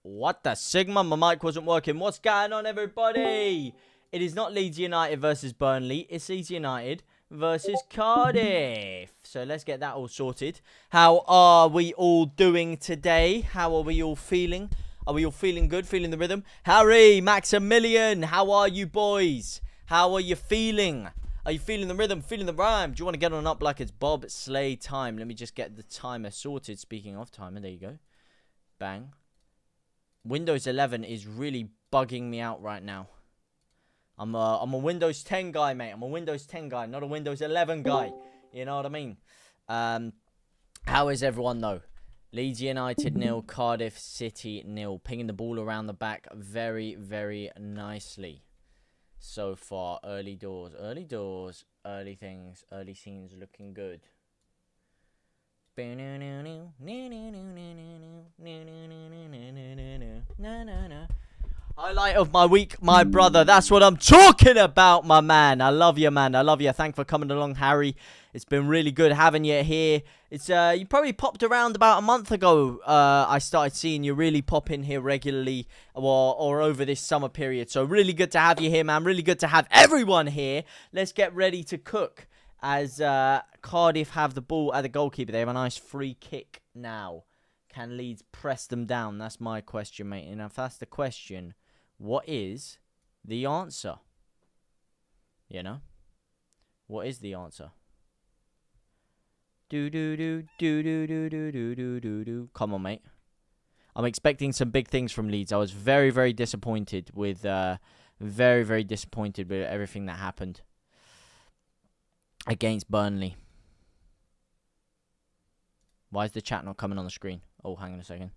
What the Sigma? My mic wasn't working. What's going on, everybody? It is not Leeds United versus Burnley. It's Leeds United versus Cardiff. So let's get that all sorted. How are we all doing today? How are we all feeling? Are we all feeling good? Feeling the rhythm? Harry, Maximilian, how are you boys? How are you feeling? Are you feeling the rhythm? Feeling the rhyme? Do you want to get on up like it's Bob Slay time? Let me just get the timer sorted. Speaking of timer, there you go. Bang. Windows 11 is really bugging me out right now. I'm a Windows 10 guy, mate. I'm a Windows 10 guy, not a Windows 11 guy. You know what I mean? How is everyone, though? Leeds United 0, Cardiff City 0. Pinging the ball around the back very, very nicely so far. Early doors, early things, early scenes looking good. Highlight of my week, my brother. That's what I'm talking about, my man. I love you, man. I love you. Thanks for coming along, Harry. It's been really good having you here. It's you probably popped around about a month ago. I started seeing you really pop in here regularly or over this summer period. So really good to have you here, man. Really good to have everyone here. Let's get ready to cook. As Cardiff have the ball at the goalkeeper. They have a nice free kick now. Can Leeds press them down? That's my question, mate. And if that's the question, what is the answer? You know? What is the answer? Do. Come on, mate. I'm expecting some big things from Leeds. I was very, very disappointed with very disappointed with everything that happened against Burnley. Why is the chat not coming on the screen? Oh, hang on a second.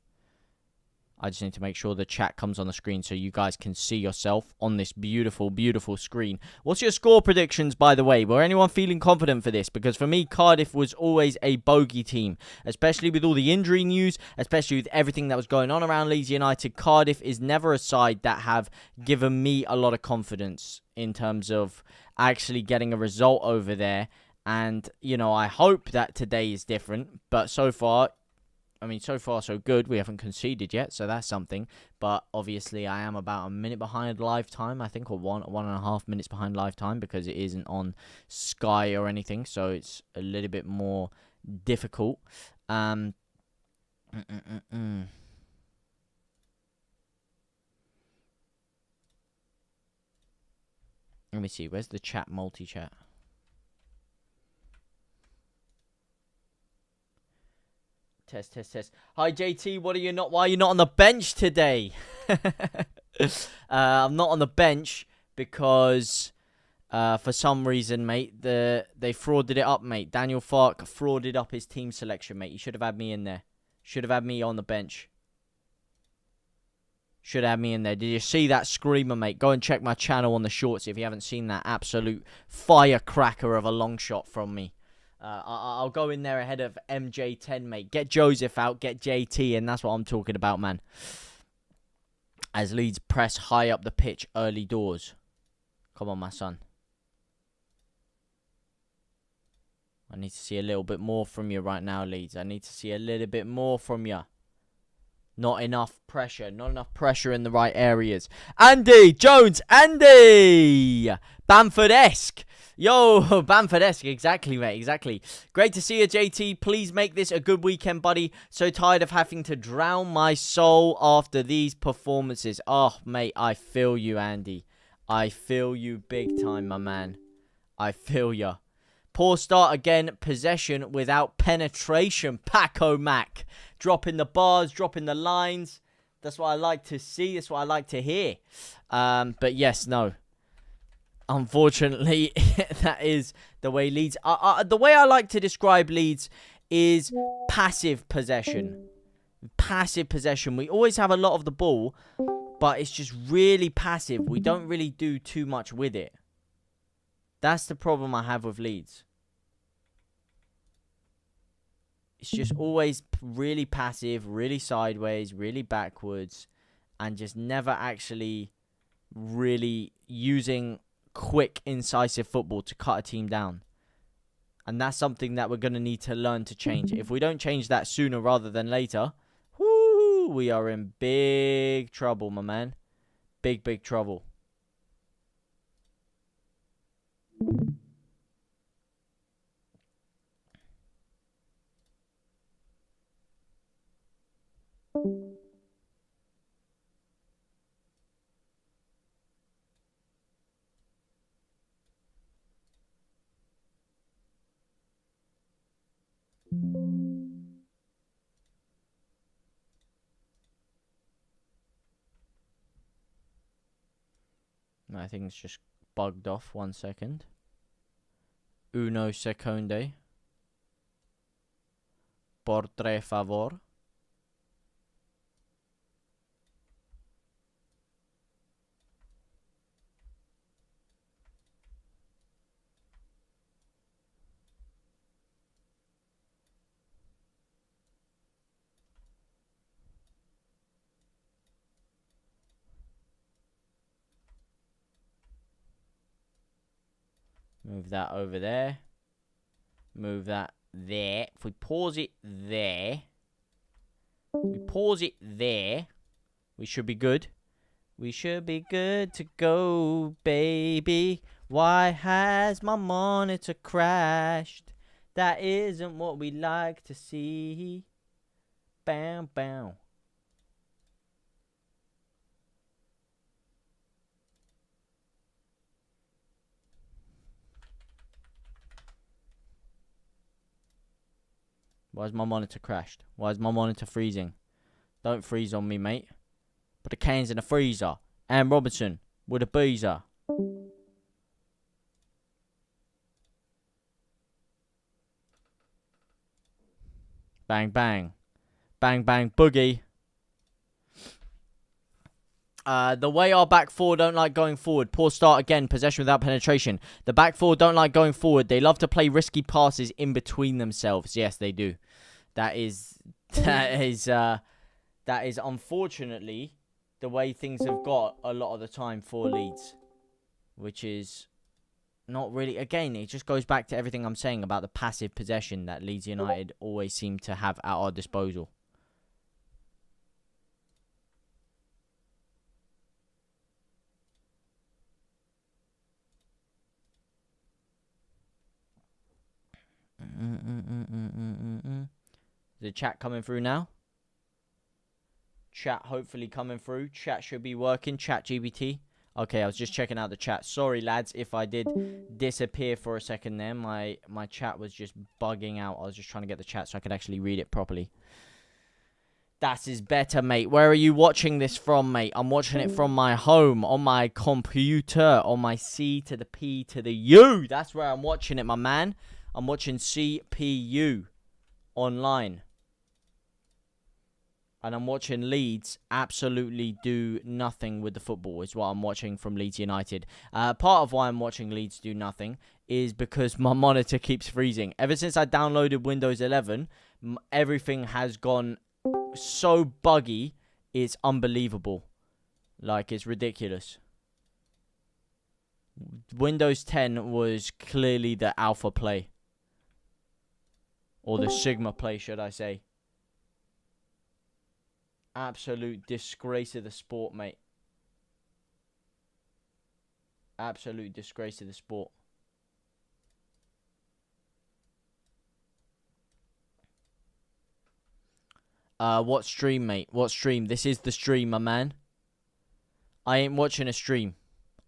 I just need to make sure the chat comes on the screen so you guys can see yourself on this beautiful, beautiful screen. What's your score predictions, by the way? Were anyone feeling confident for this? Because for me, Cardiff was always a bogey team, especially with all the injury news, especially with everything that was going on around Leeds United. Cardiff is never a side that have given me a lot of confidence in terms of actually getting a result over there. And, you know, I hope that today is different, but so far, I mean, so far so good. We haven't conceded yet, so that's something. But obviously, I am about a minute behind live time, I think, or 1.5 minutes behind live time because it isn't on Sky or anything, so it's a little bit more difficult. Let me see. Where's the chat, multi-chat? Test. Hi, JT. Why are you not on the bench today? I'm not on the bench because for some reason, mate, they frauded it up, mate. Daniel Fark frauded up his team selection, mate. You should have had me in there. Should have had me on the bench. Should have had me in there. Did you see that screamer, mate? Go and check my channel on the shorts if you haven't seen that absolute firecracker of a long shot from me. I'll go in there ahead of MJ10, mate. Get Joseph out, get JT, and that's what I'm talking about, man. As Leeds press high up the pitch early doors. Come on, my son. I need to see a little bit more from you right now, Leeds. I need to see a little bit more from you. Not enough pressure. Not enough pressure in the right areas. Andy Jones. Andy! Bamford-esque. Yo, Bamford-esque. Exactly, mate. Exactly. Great to see you, JT. Please make this a good weekend, buddy. So tired of having to drown my soul after these performances. Oh, mate, I feel you, Andy. I feel you big time, my man. I feel you. Poor start again. Possession without penetration. Paco Mac. Dropping the bars, dropping the lines. That's what I like to see. That's what I like to hear. But yes, no. Unfortunately, that is the way Leeds... the way I like to describe Leeds is passive possession. Passive possession. We always have a lot of the ball, but it's just really passive. We don't really do too much with it. That's the problem I have with Leeds. It's just always really passive, really sideways, really backwards, and just never actually really using quick, incisive football to cut a team down. And that's something that we're going to need to learn to change. If we don't change that sooner rather than later, whoo, we are in big trouble, my man. Big, big trouble. I think it's just bugged off. 1 second. Uno seconde. Por tre favor. Move that over there. Move that there. If we pause it there. We pause it there. We should be good. We should be good to go, baby. Why has my monitor crashed? That isn't what we like to see. Bam, bam. Why is my monitor crashed? Why is my monitor freezing? Don't freeze on me, mate. Put the cans in the freezer. And Robinson with a beezer. Bang, bang. Bang, bang, boogie. The way our back four don't like going forward. Poor start again. Possession without penetration. The back four don't like going forward. They love to play risky passes in between themselves. Yes, they do. That is unfortunately the way things have got a lot of the time for Leeds, which is not really. Again, it just goes back to everything I'm saying about the passive possession that Leeds United always seem to have at our disposal. The chat coming through now. Chat hopefully coming through. Chat should be working. Chat GBT. Okay, I was just checking out the chat. Sorry, lads, if I did disappear for a second there. My chat was just bugging out. I was just trying to get the chat so I could actually read it properly. That is better, mate. Where are you watching this from, mate? I'm watching it from my home, on my computer, on my C to the P to the U. That's where I'm watching it, my man. I'm watching CPU online. And I'm watching Leeds absolutely do nothing with the football is what I'm watching from Leeds United. Part of why I'm watching Leeds do nothing is because my monitor keeps freezing. Ever since I downloaded Windows 11, everything has gone so buggy, it's unbelievable. Like, it's ridiculous. Windows 10 was clearly the alpha play. Or the Sigma play, should I say. Absolute disgrace of the sport, mate. Absolute disgrace of the sport. What stream, mate? What stream? This is the stream, my man. I ain't watching a stream.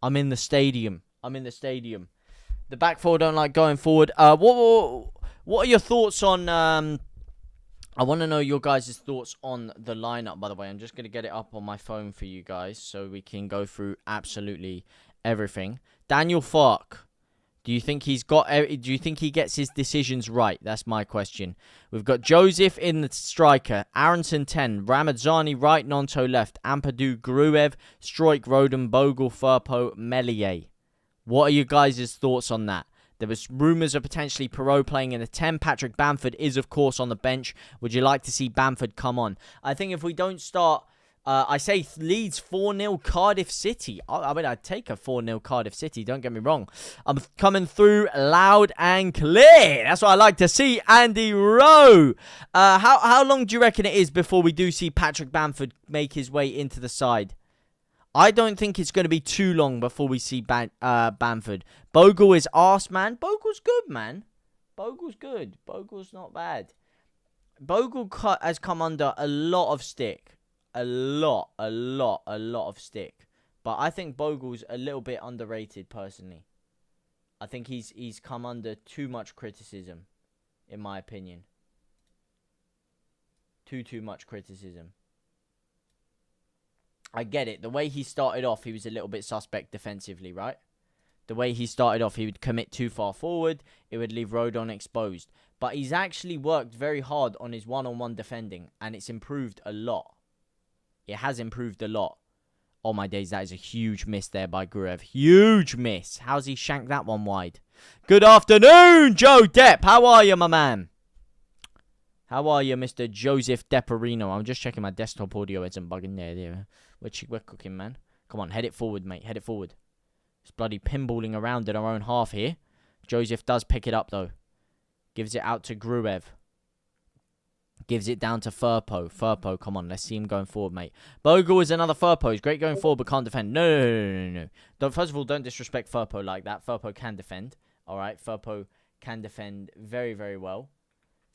I'm in the stadium. The back four don't like going forward. What are your thoughts on... I want to know your guys' thoughts on the lineup, by the way. I'm just going to get it up on my phone for you guys so we can go through absolutely everything. Daniel Fark, do you think he gets his decisions right? That's my question. We've got Joseph in the striker, Aronson 10, Ramadzani right, Nonto left, Ampadu, Gruev, Stroik, Roden, Bogle, Firpo, Melier. What are your guys' thoughts on that? There was rumours of potentially Perot playing in the 10. Patrick Bamford is, of course, on the bench. Would you like to see Bamford come on? I think if we don't start... I say Leeds 4-0 Cardiff City. I mean, I'd take a 4-0 Cardiff City. Don't get me wrong. I'm coming through loud and clear. That's what I like to see. Andy Rowe. How long do you reckon it is before we do see Patrick Bamford make his way into the side? I don't think it's going to be too long before we see Bamford. Bogle is arse, man. Bogle's good, man. Bogle's good. Bogle's not bad. Bogle has come under a lot of stick. A lot of stick. But I think Bogle's a little bit underrated, personally. I think he's come under too much criticism, in my opinion. Too much criticism. I get it. The way he started off, he was a little bit suspect defensively, right? The way he started off, he would commit too far forward. It would leave Rodon exposed. But he's actually worked very hard on his one-on-one defending, and it's improved a lot. It has improved a lot. Oh my days, that is a huge miss there by Gruev. Huge miss. How's he shanked that one wide? Good afternoon, Joe Depp. How are you, my man? How are you, Mr. Joseph Deperino? I'm just checking my desktop audio. It's bugging there. We're cooking, man. Come on, head it forward, mate. Head it forward. It's bloody pinballing around in our own half here. Joseph does pick it up, though. Gives it out to Gruev. Gives it down to Firpo. Firpo, come on. Let's see him going forward, mate. Bogle is another Firpo. He's great going forward, but can't defend. No. First of all, don't disrespect Firpo like that. Firpo can defend. All right? Firpo can defend very, very well.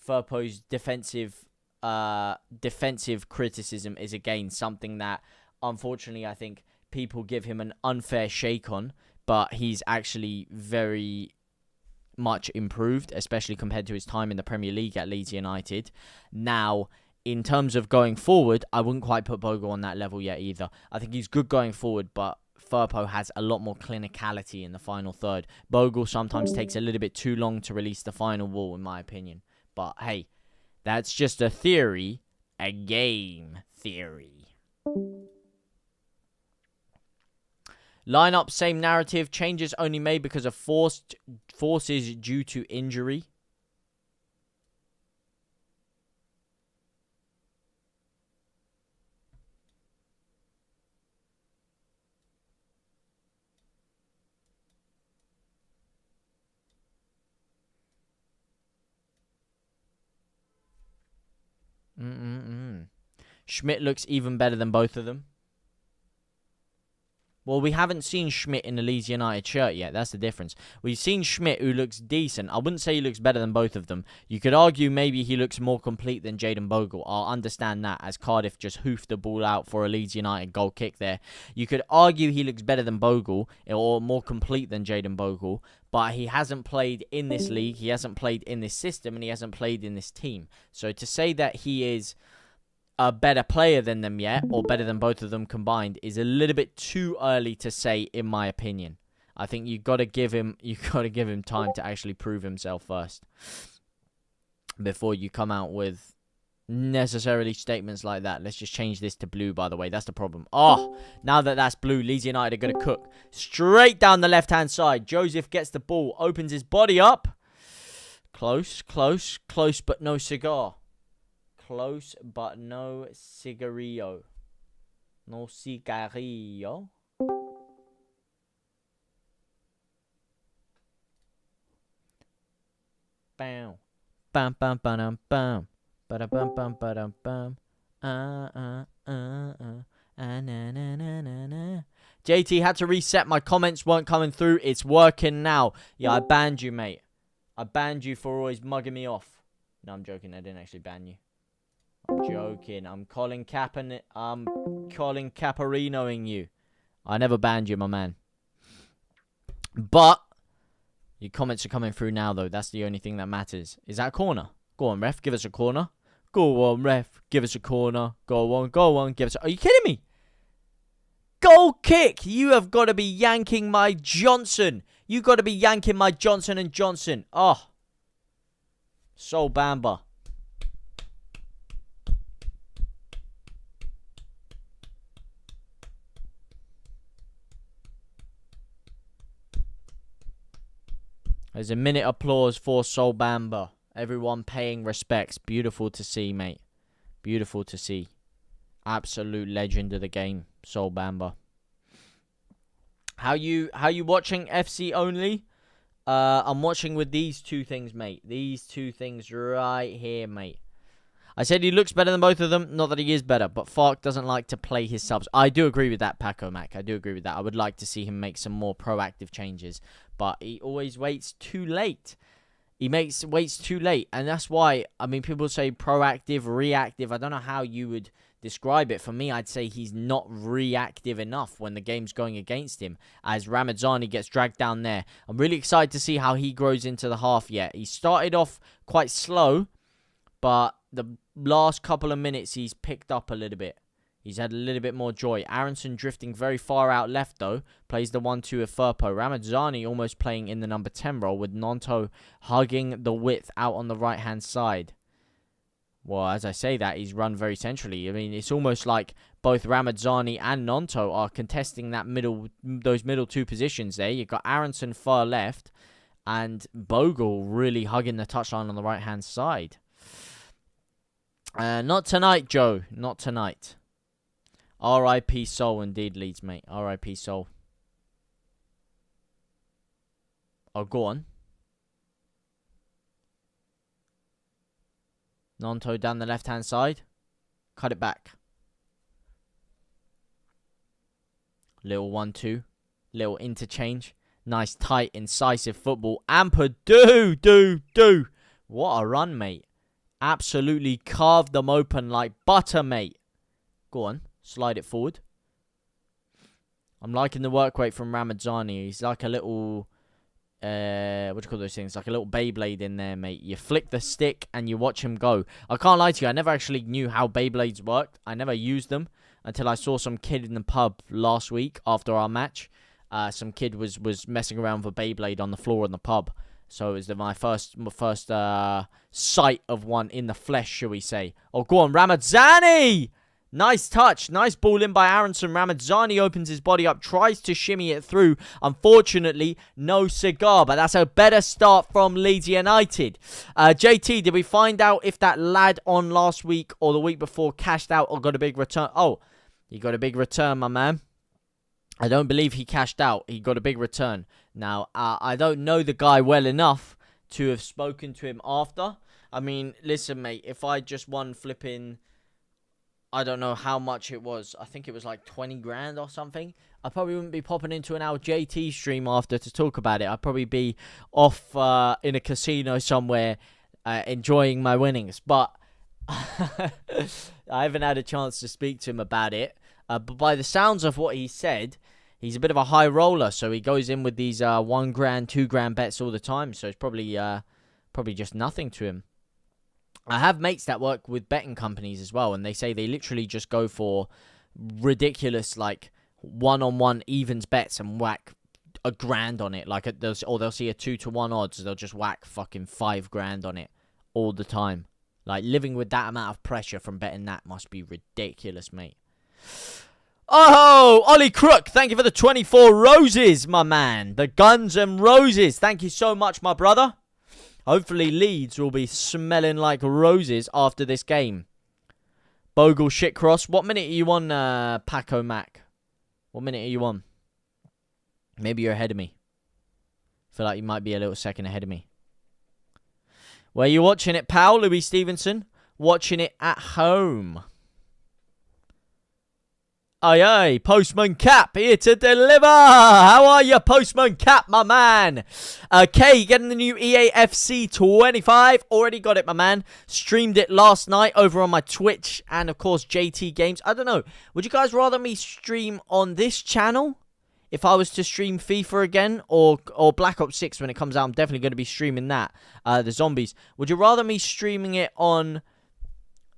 Firpo's defensive criticism is, again, something that, unfortunately, I think people give him an unfair shake on, but he's actually very much improved, especially compared to his time in the Premier League at Leeds United. Now, in terms of going forward, I wouldn't quite put Bogle on that level yet either. I think he's good going forward, but Firpo has a lot more clinicality in the final third. Bogle sometimes takes a little bit too long to release the final ball, in my opinion. But, hey, that's just a theory. A game theory. Lineup, same narrative. Changes only made because of forces due to injury. Schmidt looks even better than both of them. Well, we haven't seen Schmidt in the Leeds United shirt yet. That's the difference. We've seen Schmidt, who looks decent. I wouldn't say he looks better than both of them. You could argue maybe he looks more complete than Jayden Bogle. I'll understand that, as Cardiff just hoofed the ball out for a Leeds United goal kick there. You could argue he looks better than Bogle, or more complete than Jayden Bogle. But he hasn't played in this league. He hasn't played in this system. And he hasn't played in this team. So to say that he is a better player than them yet, or better than both of them combined, is a little bit too early to say, in my opinion. I think you've got to give him time to actually prove himself first before you come out with necessarily statements like that. Let's just change this to blue, by the way. That's the problem. Oh, now that that's blue, Leeds United are going to cook. Straight down the left-hand side. Joseph gets the ball, opens his body up. Close, but no cigar. Close, but no cigarillo. No cigarillo. Bam. Bam, bam, bam, bam. Ba-da, bam, bam, ba-dum, bam. Na, na, na, na, na. JT had to reset. My comments weren't coming through. It's working now. Yeah, I banned you, mate. I banned you for always mugging me off. No, I'm joking. I didn't actually ban you. I'm joking. I'm Colin Caparinoing you. I never banned you, my man. But your comments are coming through now, though. That's the only thing that matters. Is that a corner? Go on, ref. Give us a corner. Go on, ref. Give us a corner. Go on. Give us a... Are you kidding me? Goal kick. You have got to be yanking my Johnson. You got to be yanking my Johnson & Johnson. Oh. Sol Bamba. There's a minute applause for Sol Bamba. Everyone paying respects. Beautiful to see, mate. Beautiful to see. Absolute legend of the game, Sol Bamba. How you watching FC only? I'm watching with these two things, mate. These two things right here, mate. I said he looks better than both of them. Not that he is better, but Fark doesn't like to play his subs. I do agree with that, Paco Mac. I do agree with that. I would like to see him make some more proactive changes, but he always waits too late. He waits too late, and that's why, I mean, people say proactive, reactive. I don't know how you would describe it. For me, I'd say he's not reactive enough when the game's going against him, as Ramadzani gets dragged down there. I'm really excited to see how he grows into the half yet. He started off quite slow, but the last couple of minutes, he's picked up a little bit. He's had a little bit more joy. Aronson drifting very far out left, though. Plays the 1-2 with Firpo. Ramadzani almost playing in the number 10 role, with Nonto hugging the width out on the right-hand side. Well, as I say that, he's run very centrally. I mean, it's almost like both Ramadzani and Nonto are contesting those middle two positions there. You've got Aronson far left, and Bogle really hugging the touchline on the right-hand side. Not tonight, Joe. Not tonight. R.I.P. Sol, indeed, Leeds, mate. R.I.P. Sol. Oh, go on. Nonto down the left-hand side. Cut it back. Little 1-2. Little interchange. Nice, tight, incisive football. Amper, do. What a run, mate. Absolutely carved them open like butter, mate. Go on. Slide it forward. I'm liking the work rate from Ramadzani. He's like a little... what do you call those things? Like a little Beyblade in there, mate. You flick the stick and you watch him go. I can't lie to you. I never actually knew how Beyblades worked. I never used them until I saw some kid in the pub last week after our match. Some kid was messing around with a Beyblade on the floor in the pub. So it was my first sight of one in the flesh, shall we say. Oh, go on, Ramadzani! Nice touch. Nice ball in by Aronson. Ramadzani opens his body up, tries to shimmy it through. Unfortunately, no cigar, but that's a better start from Leeds United. JT, did we find out if that lad on last week or the week before cashed out or got a big return? Oh, he got a big return, my man. I don't believe he cashed out. He got a big return. Now, I don't know the guy well enough to have spoken to him after. I mean, listen, mate, if I just won flipping... I don't know how much it was. I think it was like 20 grand or something. I probably wouldn't be popping into an our JT stream after to talk about it. I'd probably be off in a casino somewhere enjoying my winnings. But I haven't had a chance to speak to him about it. But by the sounds of what he said, he's a bit of a high roller. So he goes in with these 1 grand, 2 grand bets all the time. So it's probably just nothing to him. I have mates that work with betting companies as well, and they say they literally just go for ridiculous, like, one-on-one evens bets and whack a grand on it. Like, or they'll see a 2-to-1 odds, they'll just whack fucking 5 grand on it all the time. Like, living with that amount of pressure from betting that must be ridiculous, mate. Oh, Ollie Crook, thank you for the 24 roses, my man. The Guns and Roses. Thank you so much, my brother. Hopefully Leeds will be smelling like roses after this game. Bogle Shitcross. What minute are you on, Paco Mac? What minute are you on? Maybe you're ahead of me. I feel like you might be a little second ahead of me. Where are you watching it, pal? Louis Stevenson. Watching it at home. Aye, aye, Postman Cap here to deliver. How are you, Postman Cap, my man? Kay, getting the new EAFC 25. Already got it, my man. Streamed it last night over on my Twitch and, of course, JT Games. I don't know. Would you guys rather me stream on this channel if I was to stream FIFA again or Black Ops 6 when it comes out? I'm definitely going to be streaming that, the zombies. Would you rather me streaming it on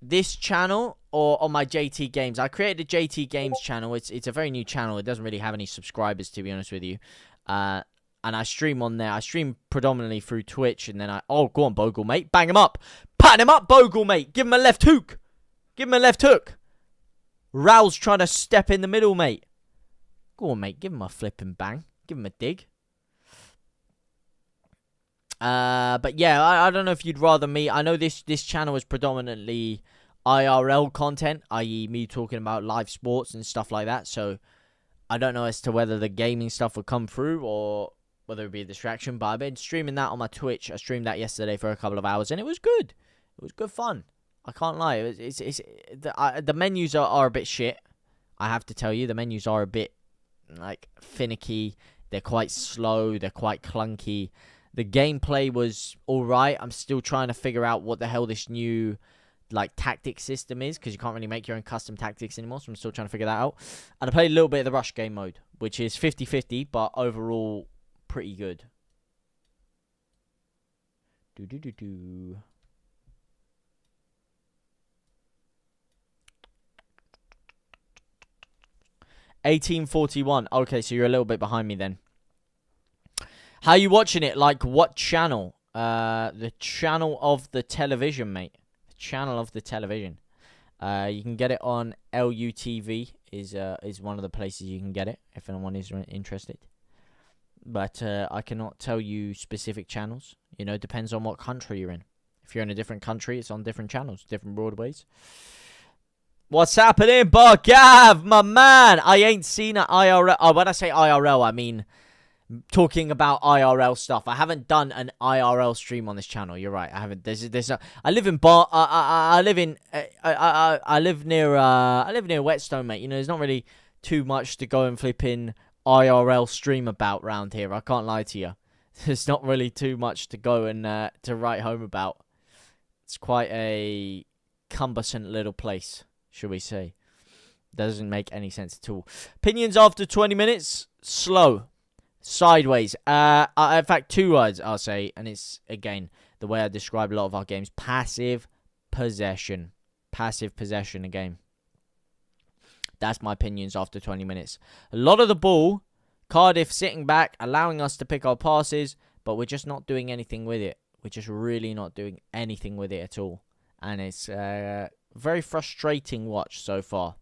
this channel or on my JT Games? I created a JT Games channel. It's a very new channel. It doesn't really have any subscribers, to be honest with you. And I stream on there. I stream predominantly through Twitch, and then oh, go on, Bogle, mate. Bang him up. Pat him up, Bogle, mate. Give him a left hook. Give him a left hook. Raul's trying to step in the middle, mate. Go on, mate. Give him a flipping bang. Give him a dig. But yeah, I don't know if you'd rather me. I know this channel is predominantly IRL content, i.e. me talking about live sports and stuff like that. So I don't know as to whether the gaming stuff would come through or whether it would be a distraction. But I've been streaming that on my Twitch. I streamed that yesterday for a couple of hours, and it was good. It was good fun. I can't lie. The menus are a bit shit. I have to tell you, the menus are a bit like finicky. They're quite slow. They're quite clunky. The gameplay was alright. I'm still trying to figure out what the hell this new like tactic system is, because you can't really make your own custom tactics anymore, so I'm still trying to figure that out. And I played a little bit of the rush game mode, which is 50-50, but overall pretty good. 1841. Okay, so you're a little bit behind me then. How are you watching it? Like, what channel? The channel of the television, mate. The channel of the television. You can get it on LUTV. Is one of the places you can get it, if anyone is interested. But I cannot tell you specific channels. You know, it depends on what country you're in. If you're in a different country, it's on different channels, different broadways. What's happening, Bargav, my man? I ain't seen an IRL. Oh, when I say IRL, I mean talking about IRL stuff. I haven't done an IRL stream on this channel. You're right. I haven't. I live in I live near Whetstone, mate. You know, there's not really too much to go and flip in IRL stream about round here. I can't lie to you. There's not really too much to go and to write home about. It's quite a cumbersome little place, shall we say. Doesn't make any sense at all. Opinions after 20 minutes, slow. Sideways. In fact, 2 words I'll say, and it's, again, the way I describe a lot of our games. Passive possession. Passive possession again. That's my opinions after 20 minutes. A lot of the ball, Cardiff sitting back, allowing us to pick our passes, but we're just not doing anything with it. We're just really not doing anything with it at all. And it's Very frustrating watch so far.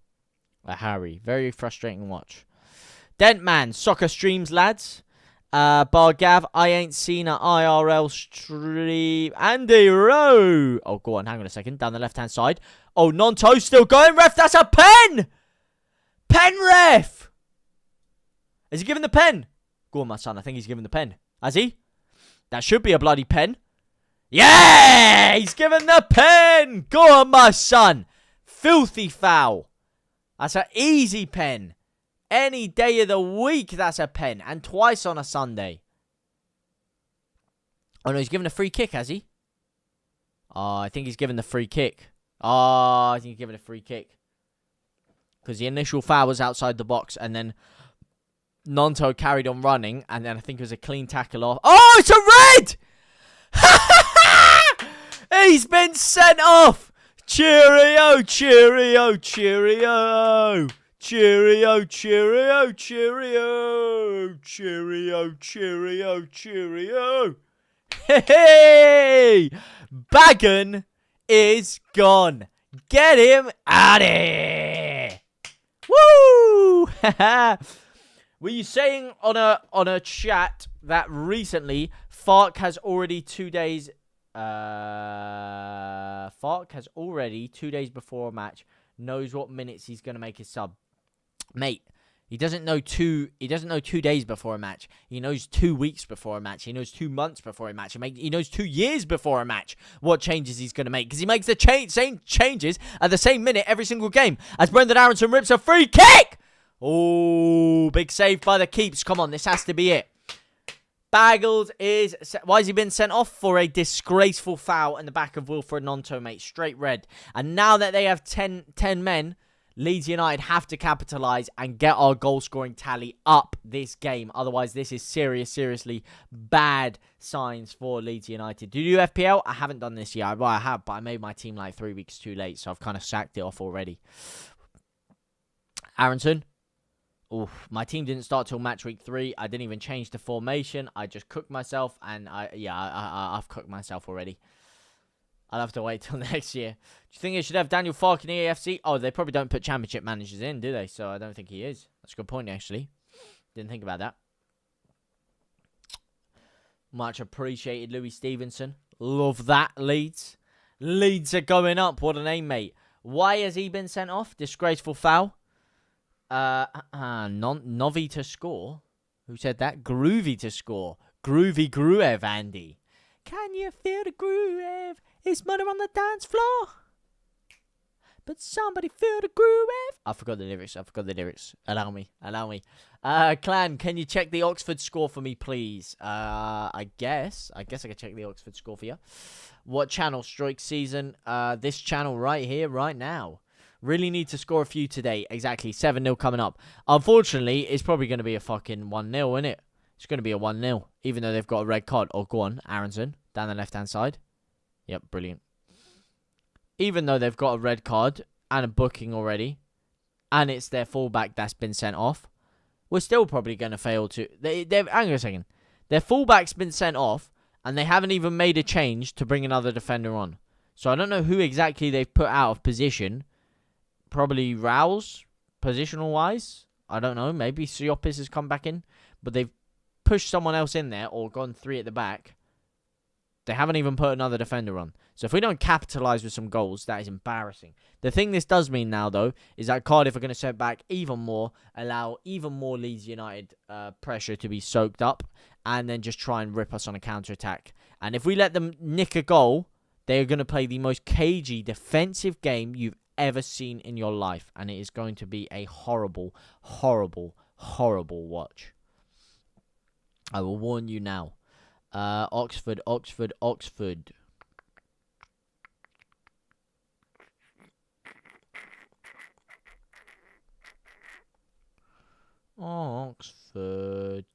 Harry. Very frustrating watch. Dentman, soccer streams, lads. Bargav, I ain't seen an IRL stream. Andy Rowe. Oh, go on, hang on a second. Down the left-hand side. Oh, Nonto still going. Ref, that's a pen! Pen, ref! Is he giving the pen? Go on, my son. I think he's giving the pen. Has he? That should be a bloody pen. Yeah! He's giving the pen! Go on, my son. Filthy foul. That's an easy pen. Any day of the week, that's a pen. And twice on a Sunday. Oh, no, he's giving a free kick, has he? Oh, I think he's giving the free kick. Oh, I think he's giving a free kick. Because the initial foul was outside the box. And then Nonto carried on running. And then I think it was a clean tackle off. Oh, it's a red! He's been sent off. Cheerio, cheerio, cheerio. Cheerio, cheerio, cheerio. Cheerio, cheerio, cheerio. Hey! Bagon is gone. Get him out of here. Woo! Were you saying on a chat that recently Fark has already 2 days Fark has already 2 days before a match knows what minutes he's going to make his sub. Mate, he doesn't know 2 days before a match. He knows 2 weeks before a match. He knows 2 months before a match. He knows 2 years before a match what changes he's going to make, because he makes the same changes at the same minute every single game. As Brendan Aronson rips a free kick. Oh, big save by the keeps. Come on, this has to be it. Baggles is... Why has he been sent off? For a disgraceful foul in the back of Wilfred Nonto, mate. Straight red. And now that they have 10 men, Leeds United have to capitalise and get our goal-scoring tally up this game. Otherwise, this is seriously bad signs for Leeds United. Do you do FPL? I haven't done this yet. Well, I have, but I made my team like 3 weeks too late, so I've kind of sacked it off already. Aronson. Oof, my team didn't start till match week 3. I didn't even change the formation. I just cooked myself, and I've cooked myself already. I'll have to wait till next year. Do you think they should have Daniel Fark in the AFC? Oh, they probably don't put championship managers in, do they? So I don't think he is. That's a good point, actually. Didn't think about that. Much appreciated, Louis Stevenson. Love that, Leeds. Leeds are going up. What a name, mate. Why has he been sent off? Disgraceful foul. Novi to score. Who said that? Groovy to score. Groovy Gruev, Andy. Can you feel the groove? It's murder on the dance floor. But somebody feel the groove. I forgot the lyrics. Allow me. Clan, can you check the Oxford score for me, please? I guess I can check the Oxford score for you. What channel? Strike season. This channel right here, right now. Really need to score a few today. Exactly. 7-0 coming up. Unfortunately, it's probably going to be a fucking 1-0, isn't it? It's going to be a 1-0. Even though they've got a red card. Oh, go on. Aronson. Down the left-hand side. Yep, brilliant. Even though they've got a red card and a booking already, and it's their fullback that's been sent off, we're still probably going to fail to... Hang on a second. Their fullback's been sent off, and they haven't even made a change to bring another defender on. So I don't know who exactly they've put out of position. Probably Rouse, positional-wise. I don't know. Maybe Siopis has come back in. But they've pushed someone else in there or gone 3 at the back. They haven't even put another defender on. So if we don't capitalise with some goals, that is embarrassing. The thing this does mean now, though, is that Cardiff are going to set back even more, allow even more Leeds United pressure to be soaked up, and then just try and rip us on a counter-attack. And if we let them nick a goal, they are going to play the most cagey defensive game you've ever seen in your life, and it is going to be a horrible watch. I will warn you now. Oxford. Oxford.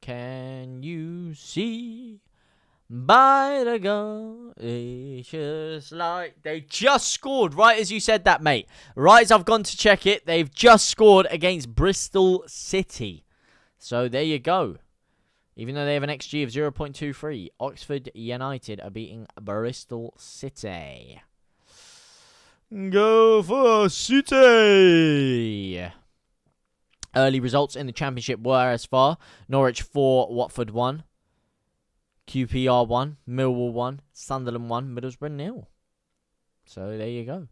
Can you see by the gun? It's just like they just scored right as you said that, mate. Right as I've gone to check it, they've just scored against Bristol City. So there you go. Even though they have an XG of 0.23, Oxford United are beating Bristol City. Go for City. Early results in the Championship were as far. Norwich 4, Watford 1. QPR 1, Millwall 1, Sunderland 1, Middlesbrough 0. So there you go.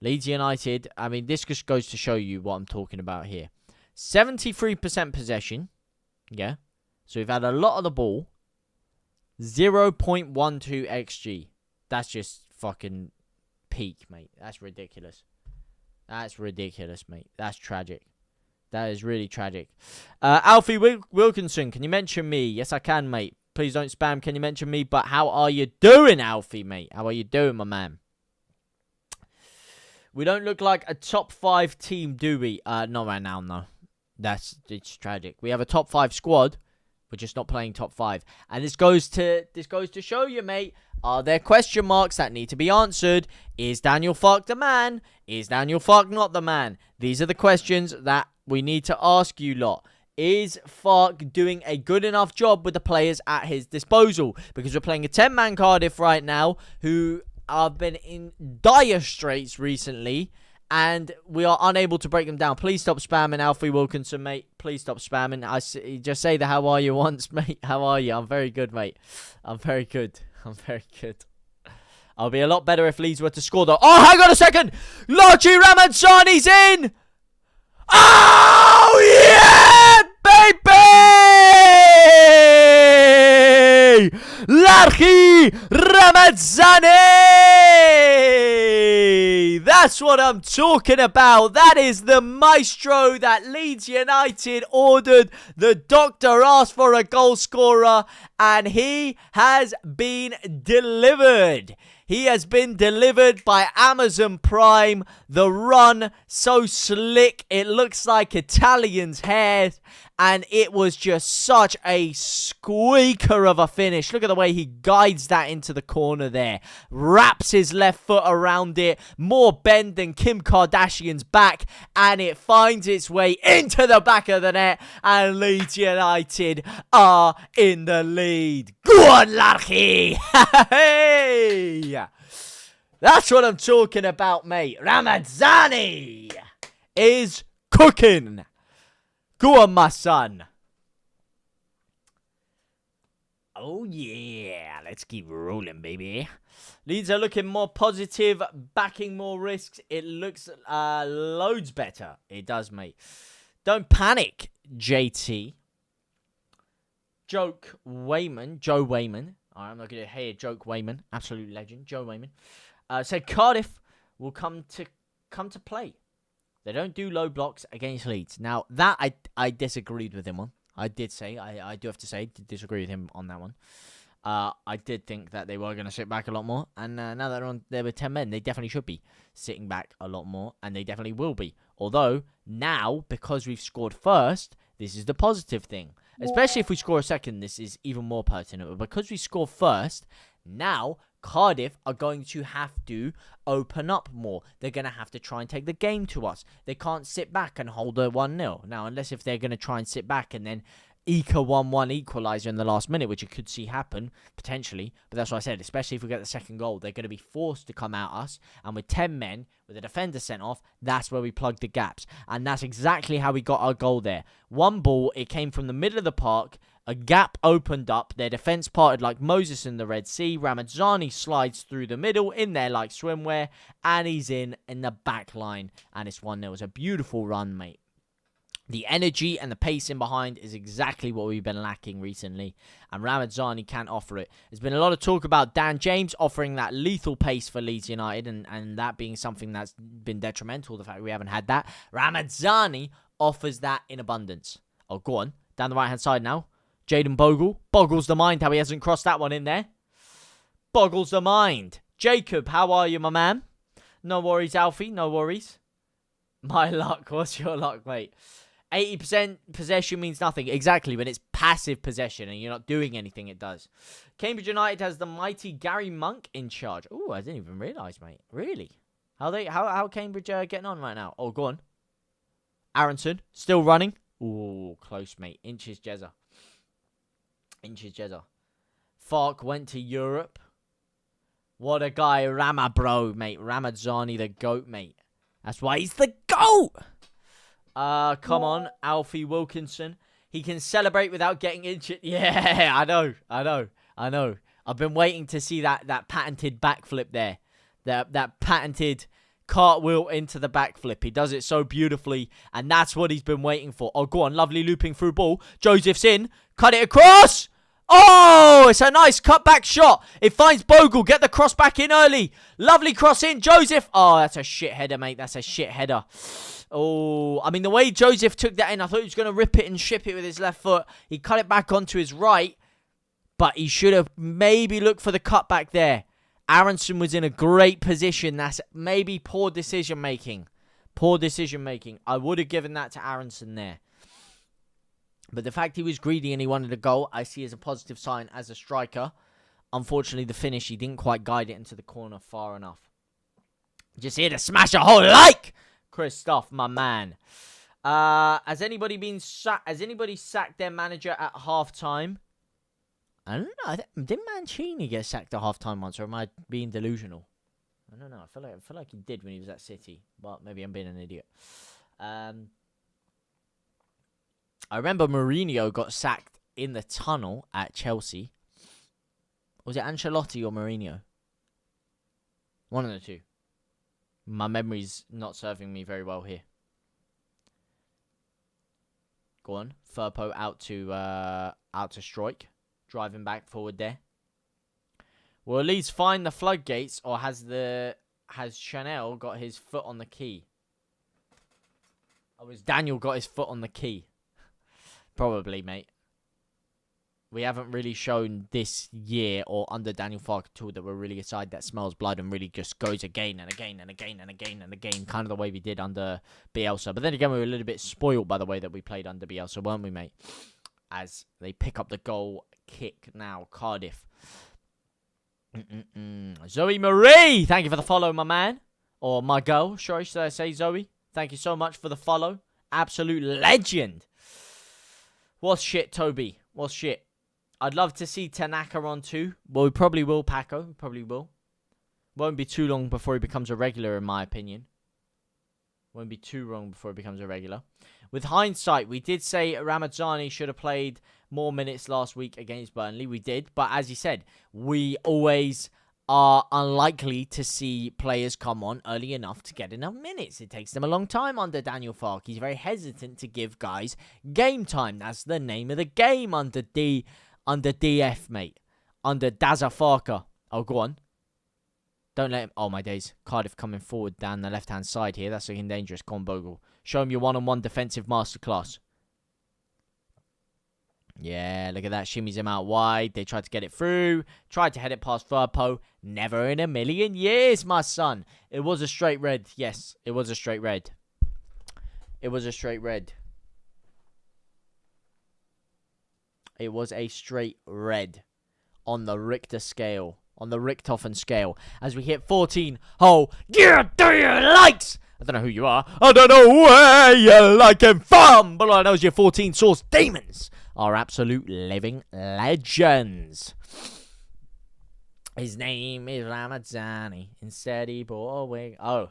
Leeds United, I mean, this just goes to show you what I'm talking about here. 73% possession. Yeah. So we've had a lot of the ball. 0.12 XG. That's just fucking peak, mate. That's ridiculous. That's ridiculous, mate. That's tragic. That is really tragic. Alfie Wilkinson, can you mention me? Yes, I can, mate. Please don't spam. Can you mention me? But how are you doing, Alfie, mate? How are you doing, my man? We don't look like a top 5 team, do we? Not right now, no. It's tragic. We have a top 5 squad. We're just not playing top 5. And this goes to show you, mate. Are there question marks that need to be answered? Is Daniel Farke the man? Is Daniel Farke not the man? These are the questions that we need to ask you lot. Is Farke doing a good enough job with the players at his disposal? Because we're playing a 10-man Cardiff right now who have been in dire straits recently. And we are unable to break them down. Please stop spamming Alfie Wilkinson, mate. Please stop spamming. Just say the how are you once, mate. How are you? I'm very good, mate. I'm very good. I'm very good. I'll be a lot better if Leeds were to score, though. Oh, hang on a second. Larchi Ramazzani's in. Oh, yeah, baby! Larchi Ramazzani! That's what I'm talking about. That is the maestro that Leeds United ordered. The doctor asked for a goal scorer, and he has been delivered. He has been delivered by Amazon Prime. The run, so slick. It looks like Italian's hair. And it was just such a squeaker of a finish. Look at the way he guides that into the corner there. Wraps his left foot around it. More bend than Kim Kardashian's back. And it finds its way into the back of the net. And Leeds United are in the lead. Go on, Larky! Hey! That's what I'm talking about, mate. Ramazzani is cooking. Go on, my son. Oh, yeah. Let's keep rolling, baby. Leeds are looking more positive, backing more risks. It looks loads better. It does, mate. Don't panic, JT. Joe Wayman. All right, I'm not going to hear Joke Wayman. Absolute legend. Joe Wayman. Said Cardiff will come to play. They don't do low blocks against Leeds. Now, that I disagreed with him on. I did say, I do have to say, disagree with him on that one. I did think that they were going to sit back a lot more. And now that they're on there with 10 men, they definitely should be sitting back a lot more. And they definitely will be. Although, now, because we've scored first, this is the positive thing. Especially if we score a second, this is even more pertinent. But because we score first, now Cardiff are going to have to open up more. They're going to have to try and take the game to us. They can't sit back and hold a 1-0. Now, unless if they're going to try and sit back and then eke a 1-1 equaliser in the last minute, which you could see happen, potentially. But that's what I said, especially if we get the second goal, they're going to be forced to come at us. And with 10 men, with a defender sent off, that's where we plug the gaps. And that's exactly how we got our goal there. One ball, it came from the middle of the park. A gap opened up. Their defence parted like Moses in the Red Sea. Ramazzani slides through the middle in there like swimwear. And he's in the back line. And it's 1-0. It was a beautiful run, mate. The energy and the pacing behind is exactly what we've been lacking recently. And Ramazzani can't offer it. There's been a lot of talk about Dan James offering that lethal pace for Leeds United. And that being something that's been detrimental. The fact we haven't had that. Ramazzani offers that in abundance. Oh, go on. Down the right-hand side now. Jaden Bogle. Boggles the mind how he hasn't crossed that one in there. Boggles the mind. Jacob, how are you, my man? No worries, Alfie. No worries. My luck. What's your luck, mate? 80% possession means nothing. Exactly, when it's passive possession and you're not doing anything, it does. Cambridge United has the mighty Gary Monk in charge. Oh, I didn't even realise, mate. Really? How Cambridge are getting on right now? Oh, go on. Aronson, still running. Oh, close, mate. Inches Jezza. Farke went to Europe. What a guy, Rama, bro, mate. Ramazzani, the GOAT, mate. That's why he's the GOAT. Come on, Alfie Wilkinson. He can celebrate without getting injured. Yeah, I know. I've been waiting to see that patented backflip there. That patented cartwheel into the backflip. He does it so beautifully, and that's what he's been waiting for. Oh, go on. Lovely looping through ball. Joseph's in. Cut it across. Oh, it's a nice cutback shot. It finds Bogle. Get the cross back in early. Lovely cross in. Joseph. Oh, that's a shit header, mate. That's a shit header. Oh, I mean, the way Joseph took that in, I thought he was going to rip it and ship it with his left foot. He cut it back onto his right, but he should have maybe looked for the cutback there. Aronson was in a great position. That's maybe poor decision-making. Poor decision-making. I would have given that to Aronson there. But the fact he was greedy and he wanted a goal, I see as a positive sign as a striker. Unfortunately, the finish, he didn't quite guide it into the corner far enough. Just here to smash a hole like Christoph, my man. Has anybody sacked their manager at halftime? I don't know. Didn't Mancini get sacked at halftime once, or am I being delusional? I don't know. I feel like he did when he was at City. Well, maybe I'm being an idiot. I remember Mourinho got sacked in the tunnel at Chelsea. Was it Ancelotti or Mourinho? One of the two. My memory's not serving me very well here. Go on. Firpo out to strike. Driving back forward there. Will Leeds find the floodgates, or has Chanel got his foot on the key? Or has Daniel got his foot on the key? Probably, mate. We haven't really shown this year or under Daniel Farke at all that we're really a side that smells blood and really just goes again and again and again and again and again, kind of the way we did under Bielsa. But then again, we were a little bit spoiled by the way that we played under Bielsa, weren't we, mate? As they pick up the goal kick now, Cardiff. Zoe Marie, thank you for the follow, my man. Or my girl, should I say, Zoe? Thank you so much for the follow. Absolute legend. What's shit, Toby? What's shit? I'd love to see Tanaka on too. Well, we probably will, Paco. We probably will. Won't be too long before he becomes a regular, in my opinion. Won't be too long before he becomes a regular. With hindsight, we did say Ramazzani should have played more minutes last week against Burnley. We did. But as you said, we always are unlikely to see players come on early enough to get enough minutes. It takes them a long time under Daniel Farke. He's very hesitant to give guys game time. That's the name of the game under DF, mate. Under Daza Farke. Oh, go on. Don't let him... Oh, my days. Cardiff coming forward down the left-hand side here. That's looking dangerous. Go on, Bogle. Show him your one-on-one defensive masterclass. Yeah, look at that. Shimmies him out wide. They tried to get it through. Tried to head it past Firpo. Never in a million years, my son. It was a straight red. Yes, it was a straight red. It was a straight red. It was a straight red on the Richter scale. On the Richthofen scale. As we hit 14. Oh, yeah, do you likes? I don't know who you are. I don't know where you like him from. But all I know is your 14 Source Demons are absolute living legends. His name is Ramazzani. Instead he bought a wing. Oh.